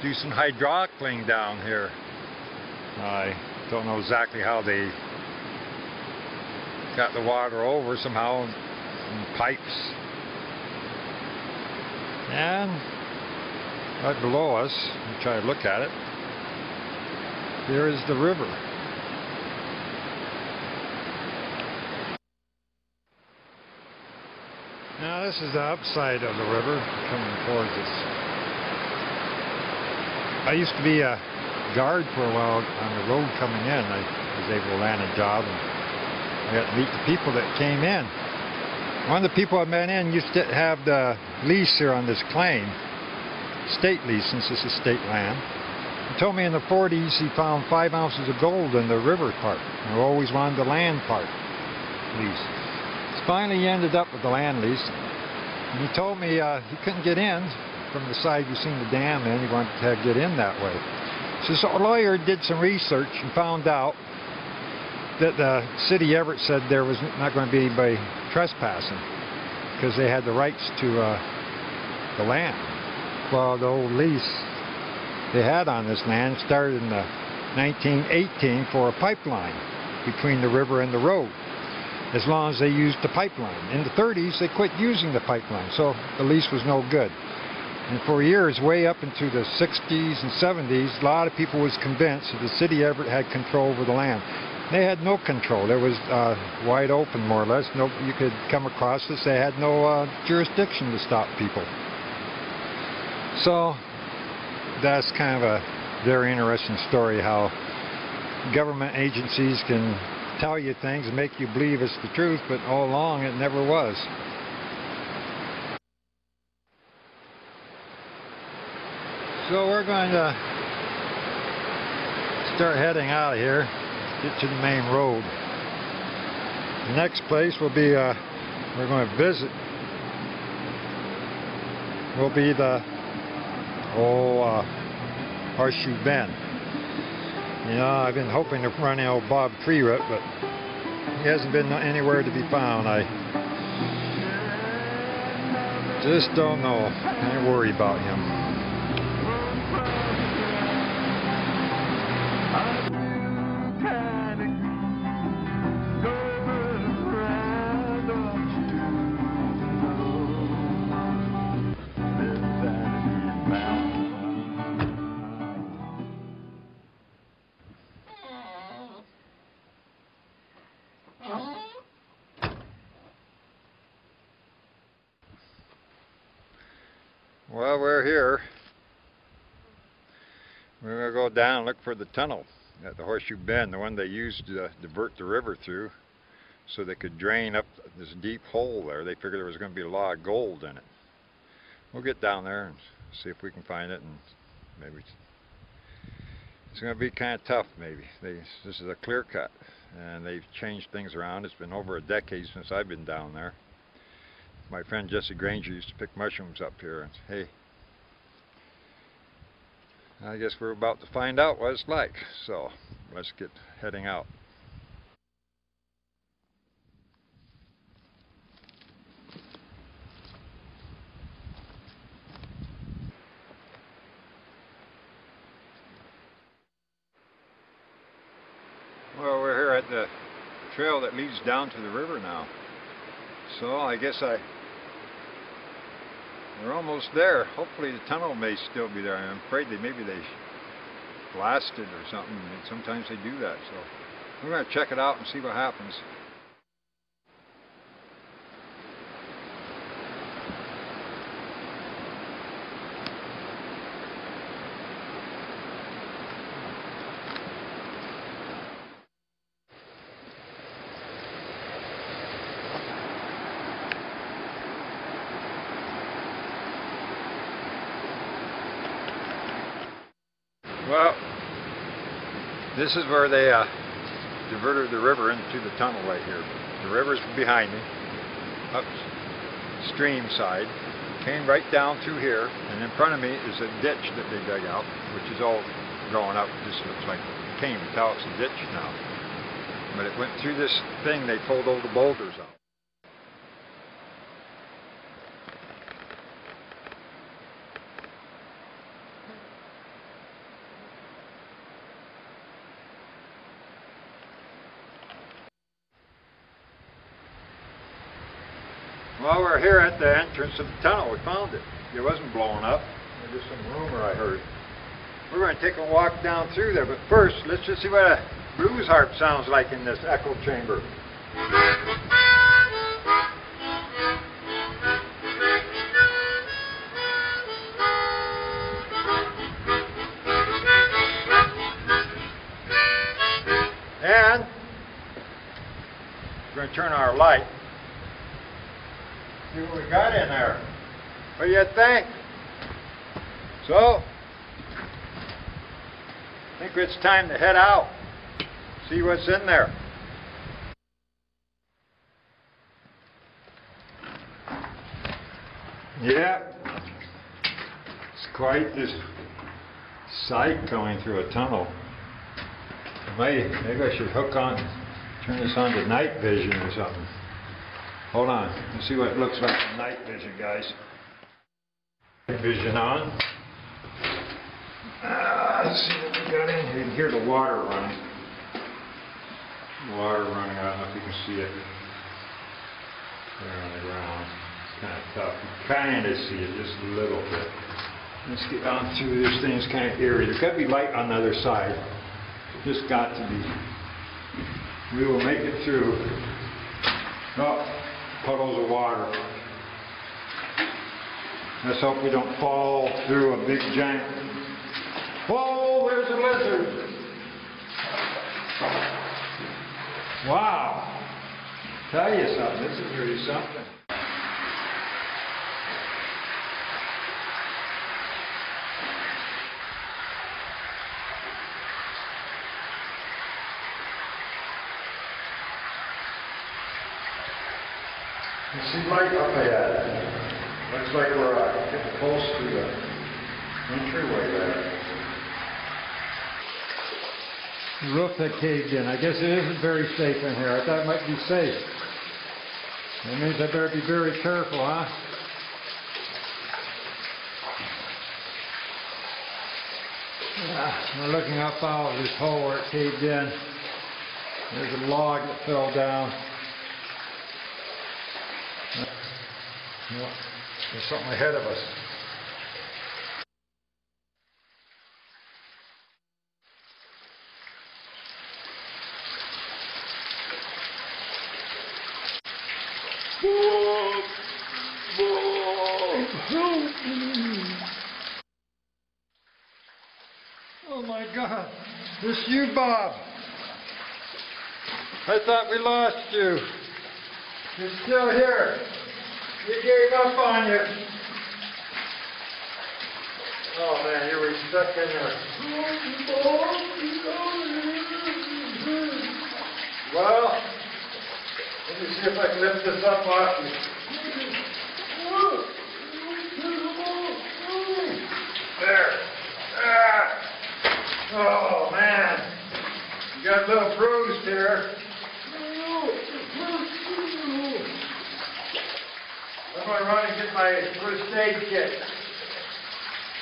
do some hydraulic cleaning down here. I don't know exactly how they got the water over, somehow in pipes. And right below us, we try to look at it, there is the river. Now this is the upside of the river coming towards us. I used to be a guard for a while on the road coming in. I was able to land a job and I got to meet the people that came in. One of the people I met in used to have the lease here on this claim, state lease, since this is state land. He told me in the 40s he found 5 ounces of gold in the river part. I always wanted the land part lease. Finally he ended up with the land lease, and he told me he couldn't get in from the side you've seen the dam in. He wanted to get in that way. So a lawyer did some research and found out that the city of Everett said there was not going to be anybody trespassing because they had the rights to the land. Well, the old lease they had on this land started in 1918 for a pipeline between the river and the road, as long as they used the pipeline. In the 30s, they quit using the pipeline, so the lease was no good. And for years, way up into the 60s and 70s, a lot of people was convinced that the city of Everett had control over the land. They had no control. It was wide open, more or less. No, you could come across this. They had no jurisdiction to stop people. So that's kind of a very interesting story, how government agencies can tell you things and make you believe it's the truth, but all along it never was. So we're going to start heading out of here, get to the main road. The next place will be we're going to visit will be the old Horseshoe Bend. You know, I've been hoping to run into old Bob Tree.then, but he hasn't been anywhere to be found. I just don't know. I worry about him. Well, we're here. We're going to go down and look for the tunnel at the Horseshoe Bend, the one they used to divert the river through so they could drain up this deep hole there. They figured there was going to be a lot of gold in it. We'll get down there and see if we can find it, and maybe it's going to be kind of tough maybe. This is a clear cut and they've changed things around. It's been over a decade since I've been down there. My friend Jesse Granger used to pick mushrooms up here, and hey, I guess we're about to find out what it's like. So let's get heading out. Well, we're here at the trail that leads down to the river now. So I guess we're almost there. Hopefully the tunnel may still be there. I'm afraid maybe they blasted or something. Sometimes they do that. So we're going to check it out and see what happens. Well, this is where they diverted the river into the tunnel right here. The river's behind me, upstream side. Came right down through here, and in front of me is a ditch that they dug out, which is all growing up. Just looks like it came. Tell it's a ditch now. But it went through this thing. They pulled all the boulders out. Well, we're here at the entrance of the tunnel. We found it. It wasn't blowing up. It was just some rumor I heard. We're going to take a walk down through there, but first, let's just see what a blues harp sounds like in this echo chamber. And we're going to turn our light. See what we got in there. What do you think? So, I think it's time to head out. See what's in there. Yeah. It's quite this sight going through a tunnel. Maybe I should hook on, turn this on to night vision or something. Hold on, let's see what it looks like in night vision, guys. Night vision on. Let's see what we got in here. You can hear the water running. Water running, I don't know if you can see it. There on the ground. It's kind of tough. You kind of see it just a little bit. Let's get on through this thing. It's kind of eerie. There's got to be light on the other side. Just got to be. We will make it through. Oh, puddles of water. Let's hope we don't fall through a big giant. Whoa, there's a lizard. Wow. Tell you something, this is really something. You see light up ahead. Looks like we're getting close to the entryway there. The roof had caved in. I guess it isn't very safe in here. I thought it might be safe. That means I better be very careful, huh? We're looking up out of this hole where it caved in. There's a log that fell down. There's something ahead of us. Oh my God, it's you, Bob. I thought we lost you. You're still here. We gave up on you. Oh man, you were stuck in there. Well, let me see if I can lift this up off you. There. Oh man, you got a little bruised here. I'm going to run and get my first aid kit.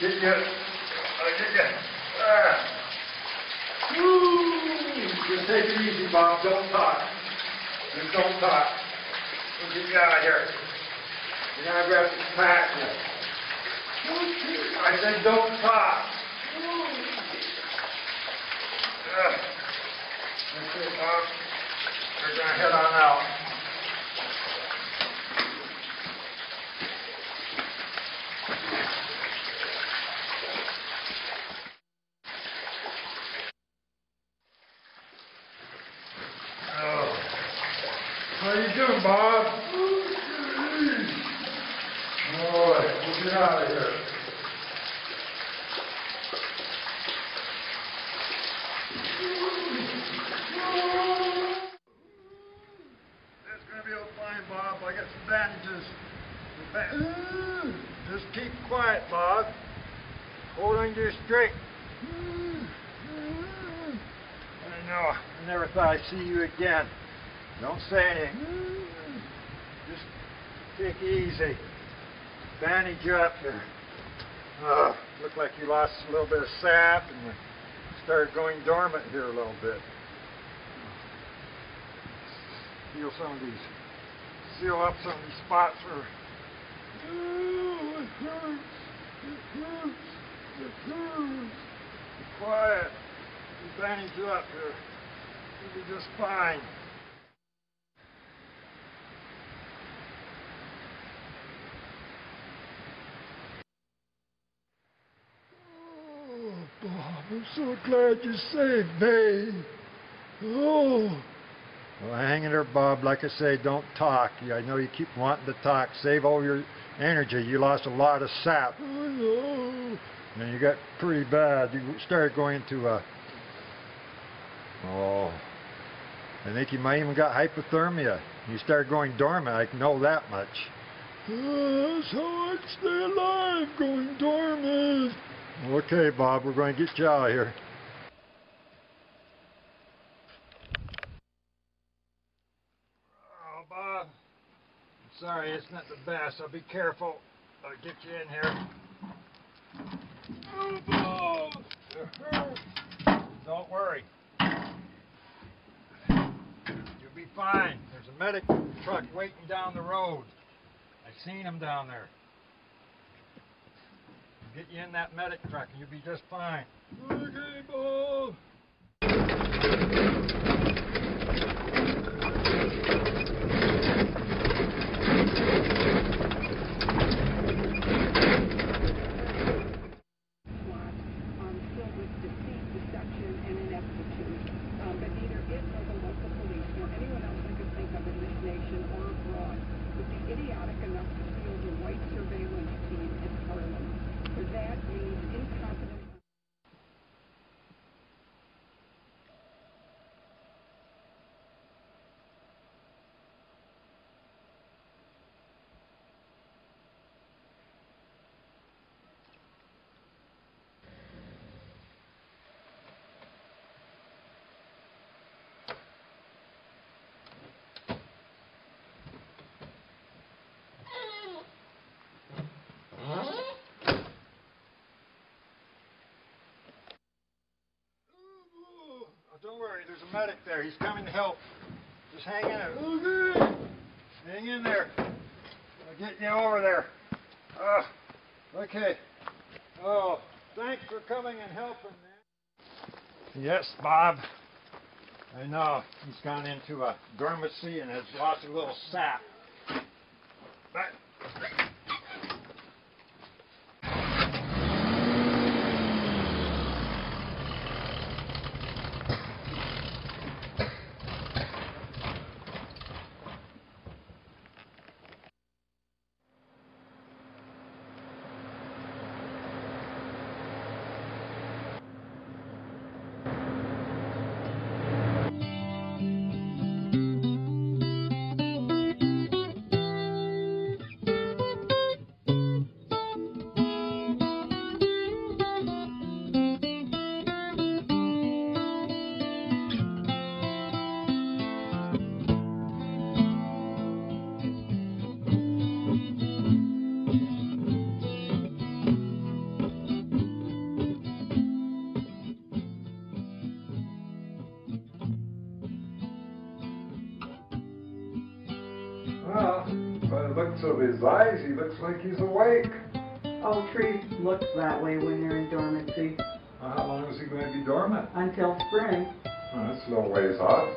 Get you. I'll get you. Just take it easy, Bob. Don't talk. Just don't talk. We'll get you out of here. You're going to grab this pack. I said don't talk. That's it, Bob. We're going to head on out. How you doing, Bob? All right, we'll get out of here. quiet, Bob. Hold on to your straight. I know. I never thought I'd see you again. Don't say anything. Just take it easy. Bandage you up here. Looked like you lost a little bit of sap and you started going dormant here a little bit. Feel some of these. Seal up some of these spots where. Oh, it hurts. It hurts. It hurts. Be quiet. We'll bandage you up here. You'll be just fine. Oh, Bob, I'm so glad you saved me. Oh. Well, hang in there, Bob. Like I say, don't talk. I know you keep wanting to talk. Save all your energy. You lost a lot of sap. I know. And you got pretty bad. You started going into a... Oh. I think you might even got hypothermia. You started going dormant. I know that much. That's how I'd stay alive, going dormant. Okay, Bob. We're going to get you out of here. Bob, I'm sorry, it's not the best. I'll be careful. I'll get you in here. Oh, Bob! It hurts. Don't worry. You'll be fine. There's a medic truck waiting down the road. I've seen him down there. I'll get you in that medic truck and you'll be just fine. Okay, Bob. Don't worry, there's a medic there. He's coming to help. Just hang in there. Okay. Hang in there. I'll get you over there. Okay. Oh, thanks for coming and helping, man. Yes, Bob. I know. He's gone into a dormancy and has lost a little sap. But well, by the looks of his eyes, he looks like he's awake. Oh, trees look that way when you're in dormancy. How long is he going to be dormant? Until spring. Oh, that's a little ways off.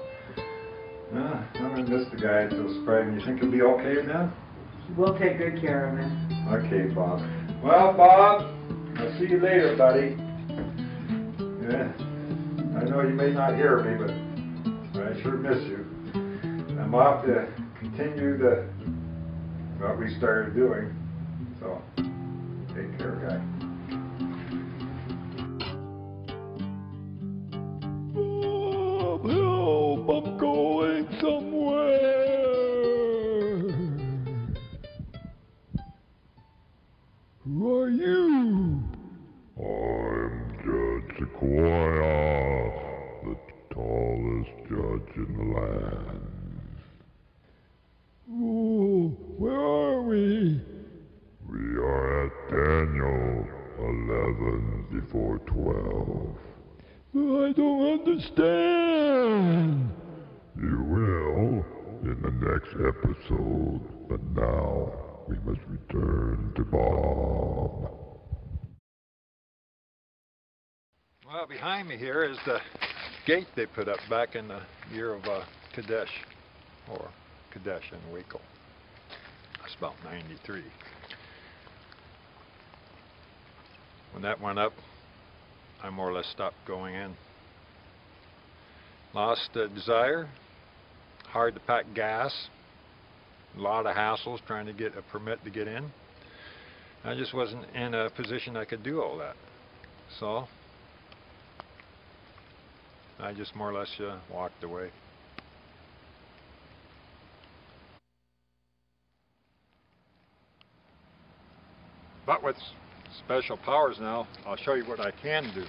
I'm going to miss the guy until spring. You think he'll be okay then? We'll take good care of him. Okay, Bob. Well, Bob, I'll see you later, buddy. Yeah, I know you may not hear me, but I sure miss you. I'm off to continue what we started doing. So, take care, guy. Bob, help! I'm going somewhere. Who are you? I'm Judge Sequoia, the tallest judge in the land. Oh, where are we? We are at Daniel 11 before 12. I don't understand. You will in the next episode, but now we must return to Bob. Well, behind me here is the gate they put up back in the year of Kadesh, or Kadesh in Waco. That's about 93. When that went up, I more or less stopped going in. Lost the desire, hard to pack gas, a lot of hassles trying to get a permit to get in. I just wasn't in a position I could do all that. So I just more or less walked away. But with special powers now, I'll show you what I can do.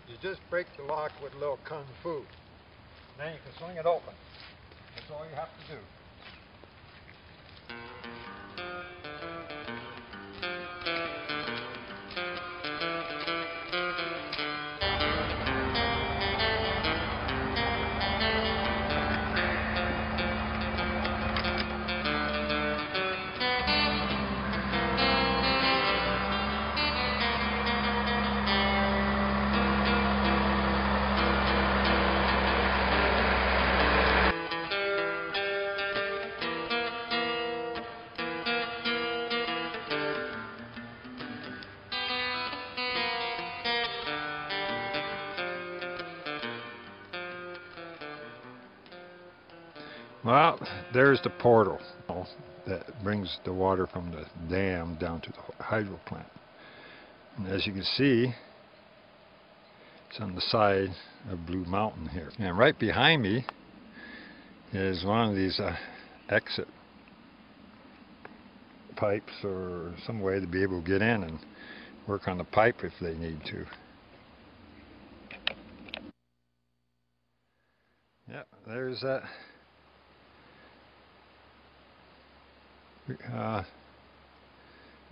You just break the lock with a little kung fu. Then you can swing it open. That's all you have to do. Well, there's the portal that brings the water from the dam down to the hydro plant. And as you can see, it's on the side of Blue Mountain here. And right behind me is one of these exit pipes, or some way to be able to get in and work on the pipe if they need to. Yep, there's that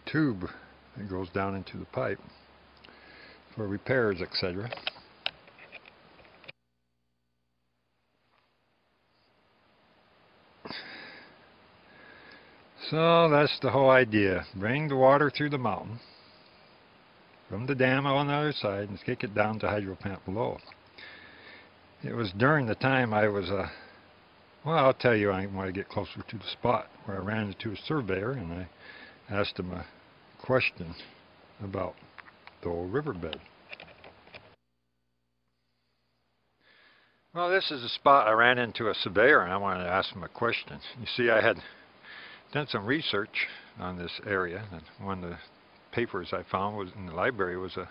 tube that goes down into the pipe for repairs, etc. So that's the whole idea. Bring the water through the mountain from the dam on the other side and kick it down to hydro plant below. It was during the time I was well, I'll tell you, I want to get closer to the spot where I ran into a surveyor and I asked him a question about the old riverbed. Well, this is the spot I ran into a surveyor and I wanted to ask him a question. You see, I had done some research on this area, and one of the papers I found was in the library was a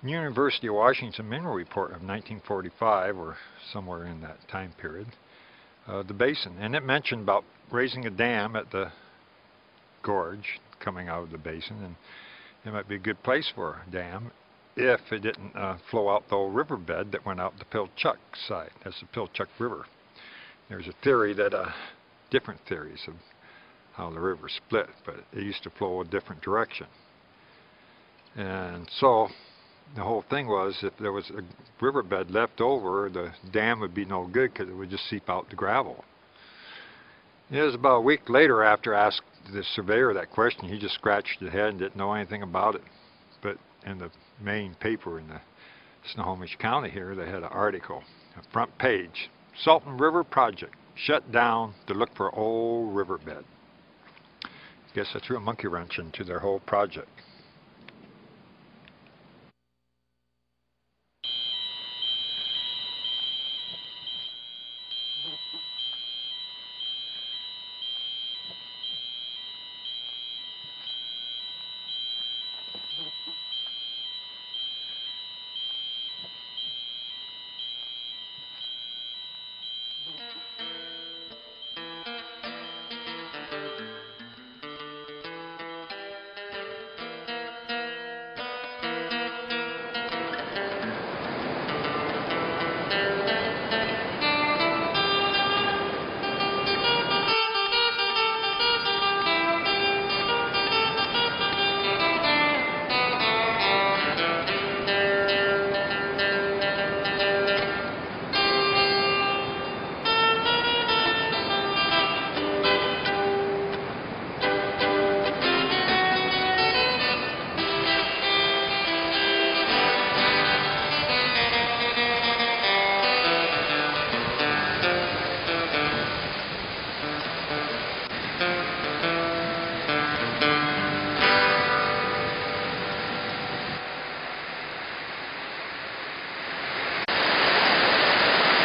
University of Washington mineral report of 1945, or somewhere in that time period. The basin, and it mentioned about raising a dam at the gorge coming out of the basin, and it might be a good place for a dam if it didn't flow out the old riverbed that went out the Pilchuck side. That's the Pilchuck River. There's a theory that different theories of how the river split, but it used to flow a different direction. And so the whole thing was, if there was a riverbed left over, the dam would be no good because it would just seep out the gravel. It was about a week later after I asked the surveyor that question. He just scratched his head and didn't know anything about it. But in the main paper in the Snohomish County here, they had an article, a front page, Sultan River Project shut down to look for old riverbed. I guess I threw a monkey wrench into their whole project.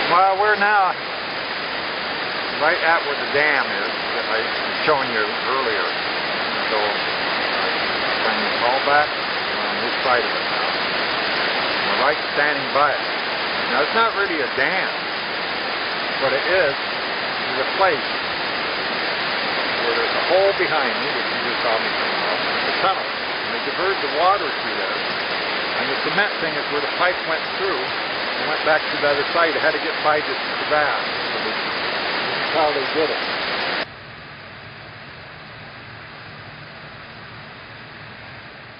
Well, we're now right at where the dam is that I was showing you earlier. So, can you call back? We're on this side of it now. We're right standing by it. Now, it's not really a dam. What it is a place where there's a hole behind me, which you just saw me come out, it's a tunnel. And they divert the water through there. And the cement thing is where the pipe went through. It went back to the other side. It had to get by this crevasse. So this is how they did it.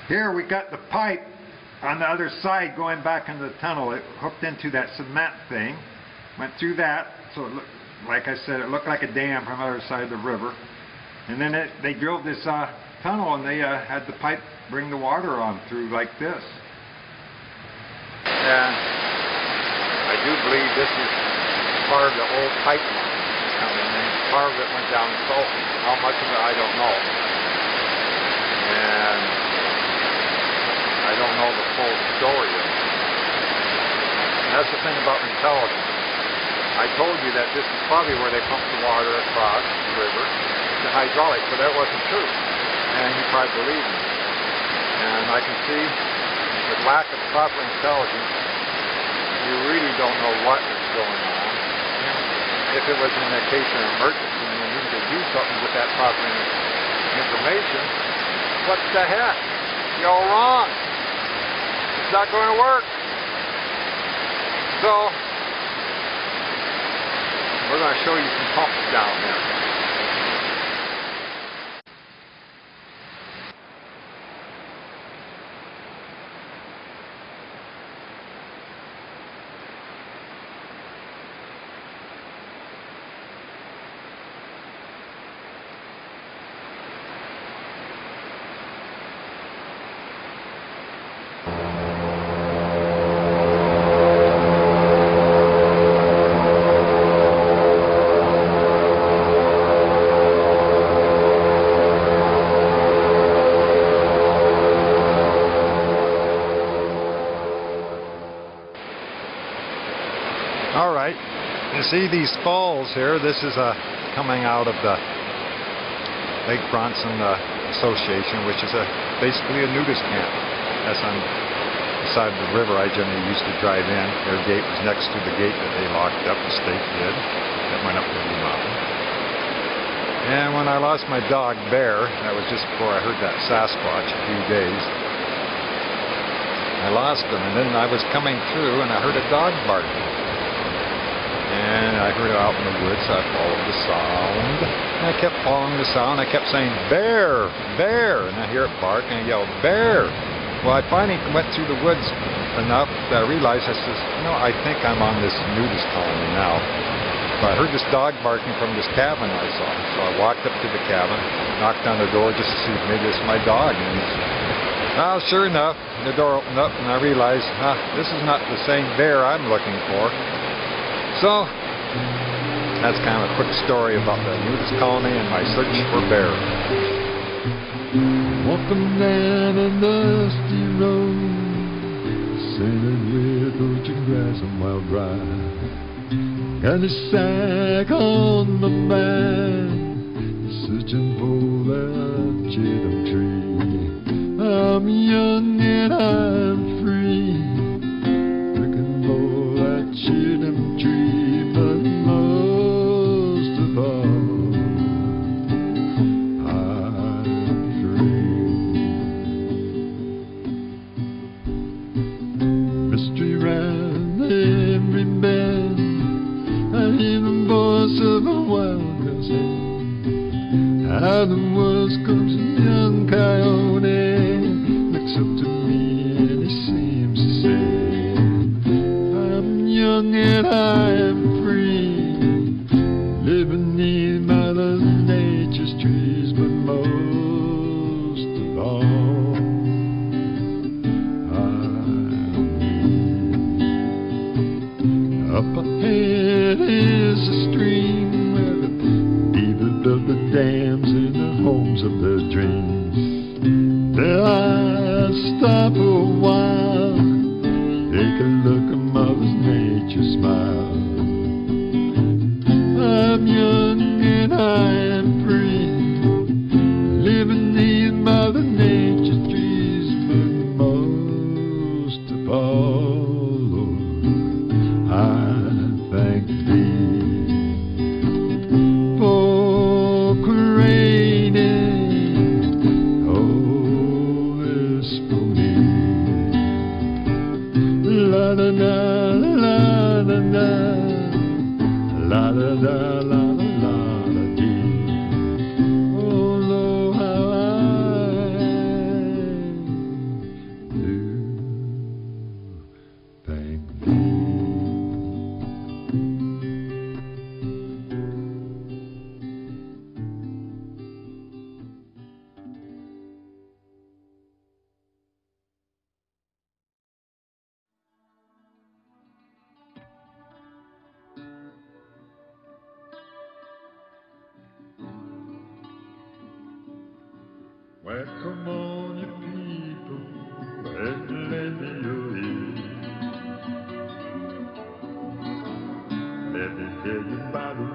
Here we got the pipe on the other side going back into the tunnel. It hooked into that cement thing, went through that. So it looked, like I said, it looked like a dam from the other side of the river. And then they drilled this tunnel, and they had the pipe bring the water on through like this. And I do believe this is part of the old pipeline. And part of it went down the sultan. How much of it, I don't know. And I don't know the full story of it. And that's the thing about intelligence. I told you that this is probably where they pumped the water across the river, the hydraulic, but that wasn't true. And you probably believe me. And I can see, with lack of proper intelligence, you really don't know what is going on. If it was in a case of emergency and you needed to do something with that proper information, what the heck? You're all wrong. It's not going to work. So, we're going to show you some pumps down there. All right, you see these falls here. This is coming out of the Lake Bronson Association, which is basically a nudist camp. That's on the side of the river I generally used to drive in. Their gate was next to the gate that they locked up, the state did, that went up the mountain. And when I lost my dog, Bear, that was just before I heard that Sasquatch a few days, I lost him, and then I was coming through and I heard a dog barking. And I heard it out in the woods, so I followed the sound. And I kept following the sound. I kept saying, "Bear! Bear!" And I hear it bark, and I yell, "Bear!" Well, I finally went through the woods enough that I realized, I says, "No, I think I'm on this nudist colony now." But I heard this dog barking from this cabin I saw. So I walked up to the cabin, knocked on the door just to see if maybe it's my dog. And sure enough, the door opened up, and I realized, this is not the same bear I'm looking for. So, that's kind of a quick story about the nudist colony and my search for bear. Walking down a dusty road, scented with ocean grass and wild rye. Got a sack on my back, searching for that chittum tree. I'm young and I'm free, looking for that chittum tree. But most of all, I'm free. Mystery round every bend, I hear the voice of a wild girl's head. Out of the woods comes a young coyote, looks up to me and he seems to say, I'm young and I'm free, living near Mother Nature's trees, but most of all, I'm free. Up ahead is a stream where the people built the dams in the homes of their dreams. stop a while, take a look at Mother Nature smile. I'm young and I am free, living these Mother Nature trees, but most of all, Lord, I thank Thee for creating all this for me. La da da la da da, la da da la da da dee. Oh Lord, how I do thank Thee. Well, come on, you people, and lend me your ear. Let me tell you about the